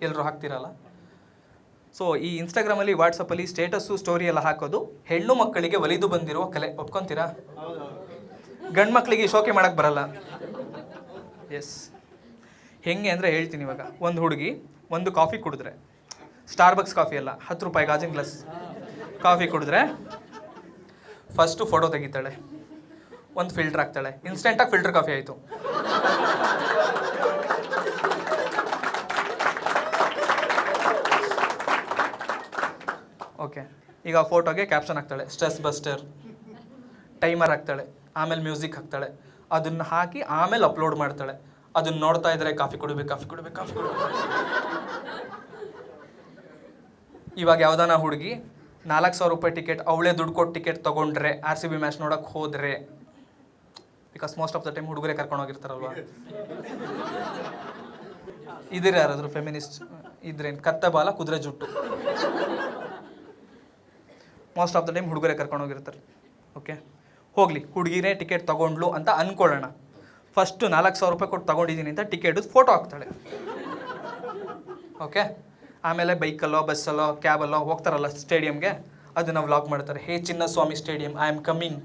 Speaker 1: ಎಲ್ಲರೂ ಹಾಕ್ತಿರಲ್ಲ. ಸೊ ಈ ಇನ್ಸ್ಟಾಗ್ರಾಮಲ್ಲಿ ವಾಟ್ಸಪ್ಪಲ್ಲಿ ಸ್ಟೇಟಸ್ಸು ಸ್ಟೋರಿ ಎಲ್ಲ ಹಾಕೋದು ಹೆಣ್ಣು ಮಕ್ಕಳಿಗೆ ಒಲಿದು ಬಂದಿರುವ ಕಲೆ, ಒಪ್ಕೊತೀರಾ? ಗಂಡು ಮಕ್ಕಳಿಗೆ ಶೋಕಿ ಮಾಡೋಕ್ಕೆ ಬರಲ್ಲ. ಎಸ್, ಹೆಂಗೆ ಅಂದರೆ ಹೇಳ್ತೀನಿ. ಇವಾಗ ಒಂದು ಹುಡುಗಿ ಒಂದು ಕಾಫಿ ಕುಡಿದ್ರೆ, ಸ್ಟಾರ್ಬಕ್ಸ್ ಕಾಫಿ ಅಲ್ಲ, 10 ರೂಪಾಯಿ ಗಾಜಿನ ಗ್ಲಾಸ್ ಕಾಫಿ ಕುಡಿದ್ರೆ ಫಸ್ಟು ಫೋಟೋ ತೆಗಿತಾಳೆ, ಒಂದು ಫಿಲ್ಟರ್ ಹಾಕ್ತಾಳೆ, ಇನ್ಸ್ಟೆಂಟಾಗಿ ಫಿಲ್ಟರ್ ಕಾಫಿ ಆಯಿತು. ಓಕೆ, ಈಗ ಫೋಟೋಗೆ ಕ್ಯಾಪ್ಷನ್ ಹಾಕ್ತಾಳೆ, ಸ್ಟ್ರೆಸ್ ಬಸ್ಟರ್, ಟೈಮರ್ ಹಾಕ್ತಾಳೆ, ಆಮೇಲೆ ಮ್ಯೂಸಿಕ್ ಹಾಕ್ತಾಳೆ, ಅದನ್ನು ಹಾಕಿ ಆಮೇಲೆ ಅಪ್ಲೋಡ್ ಮಾಡ್ತಾಳೆ. ಅದನ್ನ ನೋಡ್ತಾ ಇದ್ರೆ ಕಾಫಿ ಕುಡಿಬೇಕು, ಕಾಫಿ ಕುಡಿಬೇಕು, ಕಾಫಿ ಕುಡಿಬೇಕು. ಇವಾಗ ಯಾವ್ದಾನ ಹುಡುಗಿ 4,000 ರೂಪಾಯಿ ಟಿಕೆಟ್, ಅವಳೇ ದುಡ್ಡು ಕೊಟ್ಟು ಟಿಕೆಟ್ ತೊಗೊಂಡ್ರೆ RCB ಮ್ಯಾಚ್ ನೋಡೋಕೆ ಹೋದರೆ, because most of the time ಹುಡುಗರೇ ಕರ್ಕೊಂಡು ಹೋಗಿರ್ತಾರಲ್ವ. ಇದ್ರೆ ಯಾರಾದರೂ ಫೆಮಿನಿಸ್ಟ್ ಇದ್ರೇನು? ಕತ್ತೆ ಬಾಲ ಕುದುರೆ ಜುಟ್ಟು, ಮೋಸ್ಟ್ ಆಫ್ ದ ಟೈಮ್ ಹುಡುಗರೇ ಕರ್ಕೊಂಡು ಹೋಗಿರ್ತಾರೆ. ಓಕೆ, ಹೋಗಲಿ, ಹುಡುಗಿನೇ ಟಿಕೆಟ್ ತೊಗೊಂಡ್ಲು ಅಂತ ಅಂದ್ಕೊಳ್ಳೋಣ. ಫಸ್ಟು 4,000 ರೂಪಾಯಿ ಕೊಟ್ಟು ತೊಗೊಂಡಿದ್ದೀನಿ ಅಂತ ಟಿಕೆಟ್ ಫೋಟೋ ಹಾಕ್ತಾಳೆ. ಓಕೆ, ಆಮೇಲೆ ಬೈಕಲ್ಲೋ ಬಸ್ಸಲ್ಲೋ ಕ್ಯಾಬಲ್ಲೋ ಹೋಗ್ತಾರಲ್ಲ ಸ್ಟೇಡಿಯಮ್ಗೆ, ಅದನ್ನು ವ್ಲಾಗ್ ಮಾಡ್ತಾರೆ. Hey Chinnaswamy stadium, I am coming.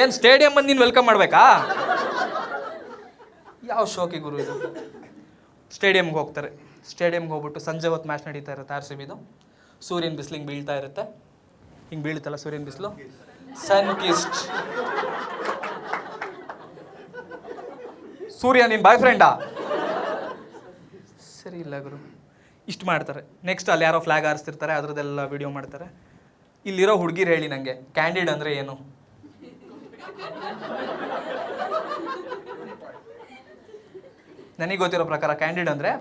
Speaker 1: ಏನು ಸ್ಟೇಡಿಯಂ ಬಂದು ನೀನು ವೆಲ್ಕಮ್ ಮಾಡಬೇಕಾ? ಯಾವ ಶೋಕಿ ಗುರು ಇದು? ಸ್ಟೇಡಿಯಮ್ಗೆ ಹೋಗ್ತಾರೆ. ಸ್ಟೇಡಿಯಮ್ಗೆ ಹೋಗ್ಬಿಟ್ಟು ಸಂಜೆ ಹೊತ್ತು ಮ್ಯಾಚ್ ನಡೀತಾ ಇರುತ್ತೆ RCBದು. ಸೂರ್ಯನ ಬಿಸಿಲು ಹಿಂಗೆ ಬೀಳ್ತಾ ಇರುತ್ತೆ, ಹಿಂಗೆ ಬೀಳುತ್ತಲ್ಲ ಸೂರ್ಯನ ಬಿಸಿಲು, ಸನ್ ಕಿಸ್ಟ್. ಸೂರ್ಯ ನಿನ್ನ ಬಾಯ್ ಫ್ರೆಂಡಾ? ಸರಿ ಇಲ್ಲ ಗುರು. ಇಷ್ಟು ಮಾಡ್ತಾರೆ. ನೆಕ್ಸ್ಟ್ ಅಲ್ಲಿ ಯಾರೋ ಫ್ಲಾಗ್ ಹಾರಿಸ್ತಿರ್ತಾರೆ, ಅದ್ರದ್ದೆಲ್ಲ ವಿಡಿಯೋ ಮಾಡ್ತಾರೆ. ಇಲ್ಲಿರೋ ಹುಡುಗಿರು ಹೇಳಿ ನನಗೆ, ಕ್ಯಾಂಡಿಡ್ ಅಂದರೆ ಏನು? ನನಗೆ ಗೊತ್ತಿರೋ ಪ್ರಕಾರ ಕ್ಯಾಂಡಿಡ್ ಅಂದರೆ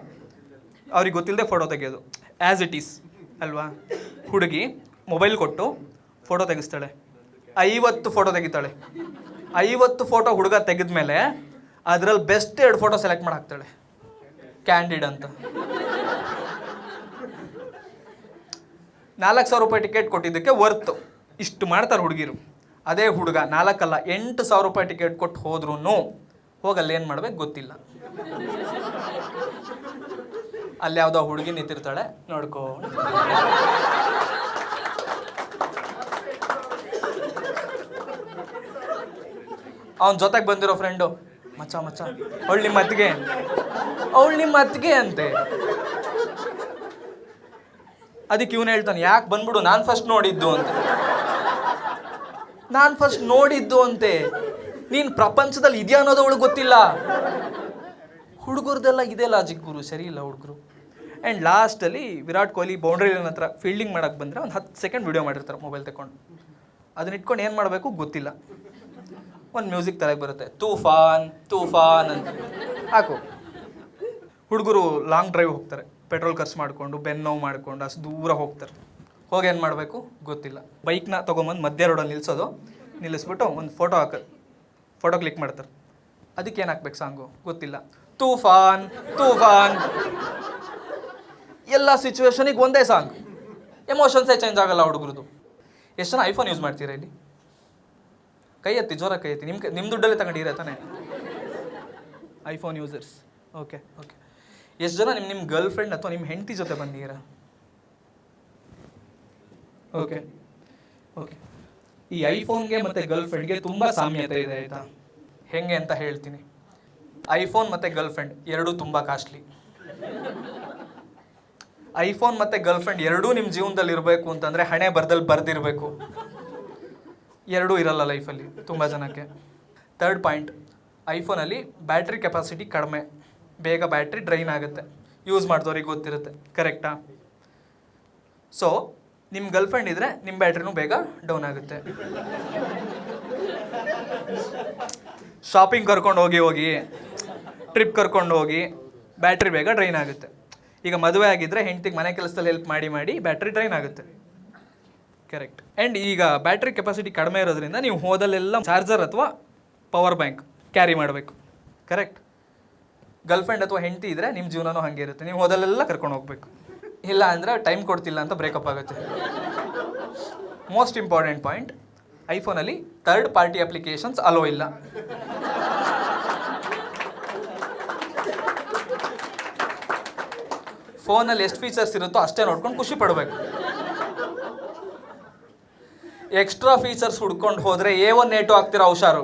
Speaker 1: ಅವ್ರಿಗೆ ಗೊತ್ತಿಲ್ಲದೆ ಫೋಟೋ ತೆಗೆಯೋದು, ಆ್ಯಸ್ ಇಟ್ ಈಸ್ ಅಲ್ವಾ. ಹುಡುಗಿ ಮೊಬೈಲ್ ಕೊಟ್ಟು ಫೋಟೋ ತೆಗಿಸ್ತಾಳೆ, 50 ಫೋಟೋ ತೆಗಿತಾಳೆ. 50 ಫೋಟೋ ಹುಡುಗ ತೆಗೆದ ಮೇಲೆ ಅದರಲ್ಲಿ ಬೆಸ್ಟ್ 2 ಫೋಟೋ ಸೆಲೆಕ್ಟ್ ಮಾಡಿ ಹಾಕ್ತಾಳೆ, ಕ್ಯಾಂಡಿಡ್ ಅಂತ. 4,000 ರೂಪಾಯಿ ಟಿಕೆಟ್ ಕೊಟ್ಟಿದ್ದಕ್ಕೆ ವರ್ತ್ ಇಷ್ಟು ಮಾಡ್ತಾರೆ ಹುಡುಗಿರು. ಅದೇ ಹುಡುಗ 4 ಅಲ್ಲ 8,000 ರೂಪಾಯಿ ಟಿಕೆಟ್ ಕೊಟ್ಟು ಹೋದ್ರೂ ಹೋಗಲ್ಲಿ ಏನು ಮಾಡ್ಬೇಕು ಗೊತ್ತಿಲ್ಲ. ಅಲ್ಲಿ ಯಾವುದೋ ಹುಡುಗಿ ನಿಂತಿರ್ತಾಳೆ, ನೋಡ್ಕೋ. ಅವನ ಜೊತೆಗೆ ಬಂದಿರೋ ಫ್ರೆಂಡು, ಮಚ್ಚ ಅವಳು ನಿಮ್ಮ ಅತ್ತಿಗೆ ಅಂತೆ. ಅದಕ್ಕೆ ಇವನು ಹೇಳ್ತಾನೆ, ಯಾಕೆ ಬಂದ್ಬಿಡು, ನಾನು ಫಸ್ಟ್ ನೋಡಿದ್ದು ಅಂತೆ. ನೀನು ಪ್ರಪಂಚದಲ್ಲಿ ಇದೆಯಾ ಅನ್ನೋದು ಅವಳಿಗೆ ಗೊತ್ತಿಲ್ಲ. ಹುಡುಗರದೆಲ್ಲ ಇದೇ ಲಾಜಿಕ್ ಗುರು, ಸರಿ ಇಲ್ಲ ಹುಡುಗರು. ಆ್ಯಂಡ್ ಲಾಸ್ಟಲ್ಲಿ ವಿರಾಟ್ ಕೊಹ್ಲಿ ಬೌಂಡ್ರಿ ಲೈನ್ ಹತ್ರ ಫೀಲ್ಡಿಂಗ್ ಮಾಡೋಕ್ಕೆ ಬಂದರೆ ಒಂದು 10 ಸೆಕೆಂಡ್ ವಿಡಿಯೋ ಮಾಡಿರ್ತಾರೆ ಮೊಬೈಲ್ ತಗೊಂಡು. ಅದನ್ನ ಇಟ್ಕೊಂಡು ಏನು ಮಾಡಬೇಕು ಗೊತ್ತಿಲ್ಲ. ಒಂದು ಮ್ಯೂಸಿಕ್ ತಲೆಗೆ ಬರುತ್ತೆ, ತೂಫಾನ್ ಅಂತ ಹಾಕು. ಹುಡುಗರು ಲಾಂಗ್ ಡ್ರೈವ್ ಹೋಗ್ತಾರೆ, ಪೆಟ್ರೋಲ್ ಖರ್ಚು ಮಾಡಿಕೊಂಡು ಬೆನ್ನು ನೋವು ಮಾಡಿಕೊಂಡು ಅಷ್ಟು ದೂರ ಹೋಗ್ತಾರೆ. ಹೋಗಿ ಏನು ಮಾಡಬೇಕು ಗೊತ್ತಿಲ್ಲ. ಬೈಕ್ನ ತೊಗೊಂಬಂದು ಮಧ್ಯ ರೋಡಲ್ಲಿ ನಿಲ್ಲಿಸ್ಬಿಟ್ಟು ಒಂದು ಫೋಟೋ ಕ್ಲಿಕ್ ಮಾಡ್ತಾರೆ. ಅದಕ್ಕೆ ಏನು ಹಾಕ್ಬೇಕು ಸಾಂಗು ಗೊತ್ತಿಲ್ಲ, ತೂಫಾನ್. ಎಲ್ಲ ಸಿಚುವೇಶನಿಗೆ ಒಂದೇ ಸಾಂಗ್, ಎಮೋಷನ್ಸೇ ಚೇಂಜ್ ಆಗಲ್ಲ ಹುಡುಗರದು. ಎಷ್ಟು ಜನ ಐಫೋನ್ ಯೂಸ್ ಮಾಡ್ತೀರಾ ಇಲ್ಲಿ? ಕೈ ಎತ್ತಿ, ಜೋರಾಗಿ ಕೈ ಎತ್ತಿ. ನಿಮ್ಮ ದುಡ್ಡಲ್ಲೇ ತಗೊಂಡಿರ ತಾನೆ ಐಫೋನ್ ಯೂಸರ್ಸ್? ಓಕೆ. ಎಷ್ಟು ಜನ ನಿಮ್ಮ ಗರ್ಲ್ ಫ್ರೆಂಡ್ ಅಥವಾ ನಿಮ್ಮ ಹೆಂಡತಿ ಜೊತೆ ಬಂದಿದ್ದೀರಾ? ಓಕೆ. ಈ ಐಫೋನ್ಗೆ ಮತ್ತು ಗರ್ಲ್ ಫ್ರೆಂಡ್ಗೆ ತುಂಬ ಸಾಮ್ಯತೆ ಇದೆ ಆಯಿತಾ? ಹೆಂಗೆ ಅಂತ ಹೇಳ್ತೀನಿ. ಐಫೋನ್ ಮತ್ತು ಗರ್ಲ್ ಫ್ರೆಂಡ್ ಎರಡೂ ತುಂಬ ಕಾಸ್ಟ್ಲಿ. ಐಫೋನ್ ಮತ್ತು ಗರ್ಲ್ ಫ್ರೆಂಡ್ ಎರಡೂ ನಿಮ್ಮ ಜೀವನದಲ್ಲಿ ಇರಬೇಕು ಅಂತಂದರೆ ಹಣೆ ಬರೆದಿರಬೇಕು. ಎರಡೂ ಇರಲ್ಲ ಲೈಫಲ್ಲಿ ತುಂಬ ಜನಕ್ಕೆ. 3rd ಪಾಯಿಂಟ್, ಐಫೋನಲ್ಲಿ ಬ್ಯಾಟ್ರಿ ಕೆಪಾಸಿಟಿ ಕಡಿಮೆ, ಬೇಗ ಬ್ಯಾಟ್ರಿ ಡ್ರೈನ್ ಆಗುತ್ತೆ. ಯೂಸ್ ಮಾಡಿದವ್ರಿಗೆ ಗೊತ್ತಿರುತ್ತೆ, ಕರೆಕ್ಟಾ? ಸೊ ನಿಮ್ಮ ಗರ್ಲ್ ಫ್ರೆಂಡ್ ಇದ್ದರೆ ನಿಮ್ಮ ಬ್ಯಾಟ್ರಿನೂ ಬೇಗ ಡೌನ್ ಆಗುತ್ತೆ. ಶಾಪಿಂಗ್ ಕರ್ಕೊಂಡು ಹೋಗಿ ಟ್ರಿಪ್ ಕರ್ಕೊಂಡು ಹೋಗಿ ಬ್ಯಾಟ್ರಿ ಬೇಗ ಡ್ರೈನ್ ಆಗುತ್ತೆ. ಈಗ ಮದುವೆ ಆಗಿದ್ದರೆ ಹೆಂಡ್ತಿಗೆ ಮನೆ ಕೆಲಸದಲ್ಲಿ ಹೆಲ್ಪ್ ಮಾಡಿ ಬ್ಯಾಟ್ರಿ ಡ್ರೈನ್ ಆಗುತ್ತೆ, ಕರೆಕ್ಟ್. ಆ್ಯಂಡ್ ಈಗ ಬ್ಯಾಟ್ರಿ ಕೆಪಾಸಿಟಿ ಕಡಿಮೆ ಇರೋದ್ರಿಂದ ನೀವು ಹೋದಲ್ಲೆಲ್ಲ ಚಾರ್ಜರ್ ಅಥವಾ ಪವರ್ ಬ್ಯಾಂಕ್ ಕ್ಯಾರಿ ಮಾಡಬೇಕು, ಕರೆಕ್ಟ್. ಗರ್ಲ್ ಫ್ರೆಂಡ್ ಅಥವಾ ಹೆಂಡತಿ ಇದ್ದರೆ ನಿಮ್ಮ ಜೀವನನೂ ಹಾಗೆ ಇರುತ್ತೆ, ನೀವು ಹೋದಲ್ಲೆಲ್ಲ ಕರ್ಕೊಂಡು ಹೋಗಬೇಕು. ಇಲ್ಲ ಅಂದರೆ ಟೈಮ್ ಕೊಡ್ತಿಲ್ಲ ಅಂತ ಬ್ರೇಕಪ್ ಆಗುತ್ತೆ. ಮೋಸ್ಟ್ ಇಂಪಾರ್ಟೆಂಟ್ ಪಾಯಿಂಟ್, ಐಫೋನಲ್ಲಿ 3rd ಪಾರ್ಟಿ ಅಪ್ಲಿಕೇಶನ್ಸ್ ಅಲೋ ಇಲ್ಲ. ಫೋನಲ್ಲಿ ಎಷ್ಟು ಫೀಚರ್ಸ್ ಇರುತ್ತೋ ಅಷ್ಟೇ ನೋಡ್ಕೊಂಡು ಖುಷಿ ಪಡಬೇಕು. ಎಕ್ಸ್ಟ್ರಾ ಫೀಚರ್ಸ್ ಹುಡ್ಕೊಂಡು ಹೋದರೆ A1 A2 ಆಗ್ತೀರಾ ಹುಷಾರು.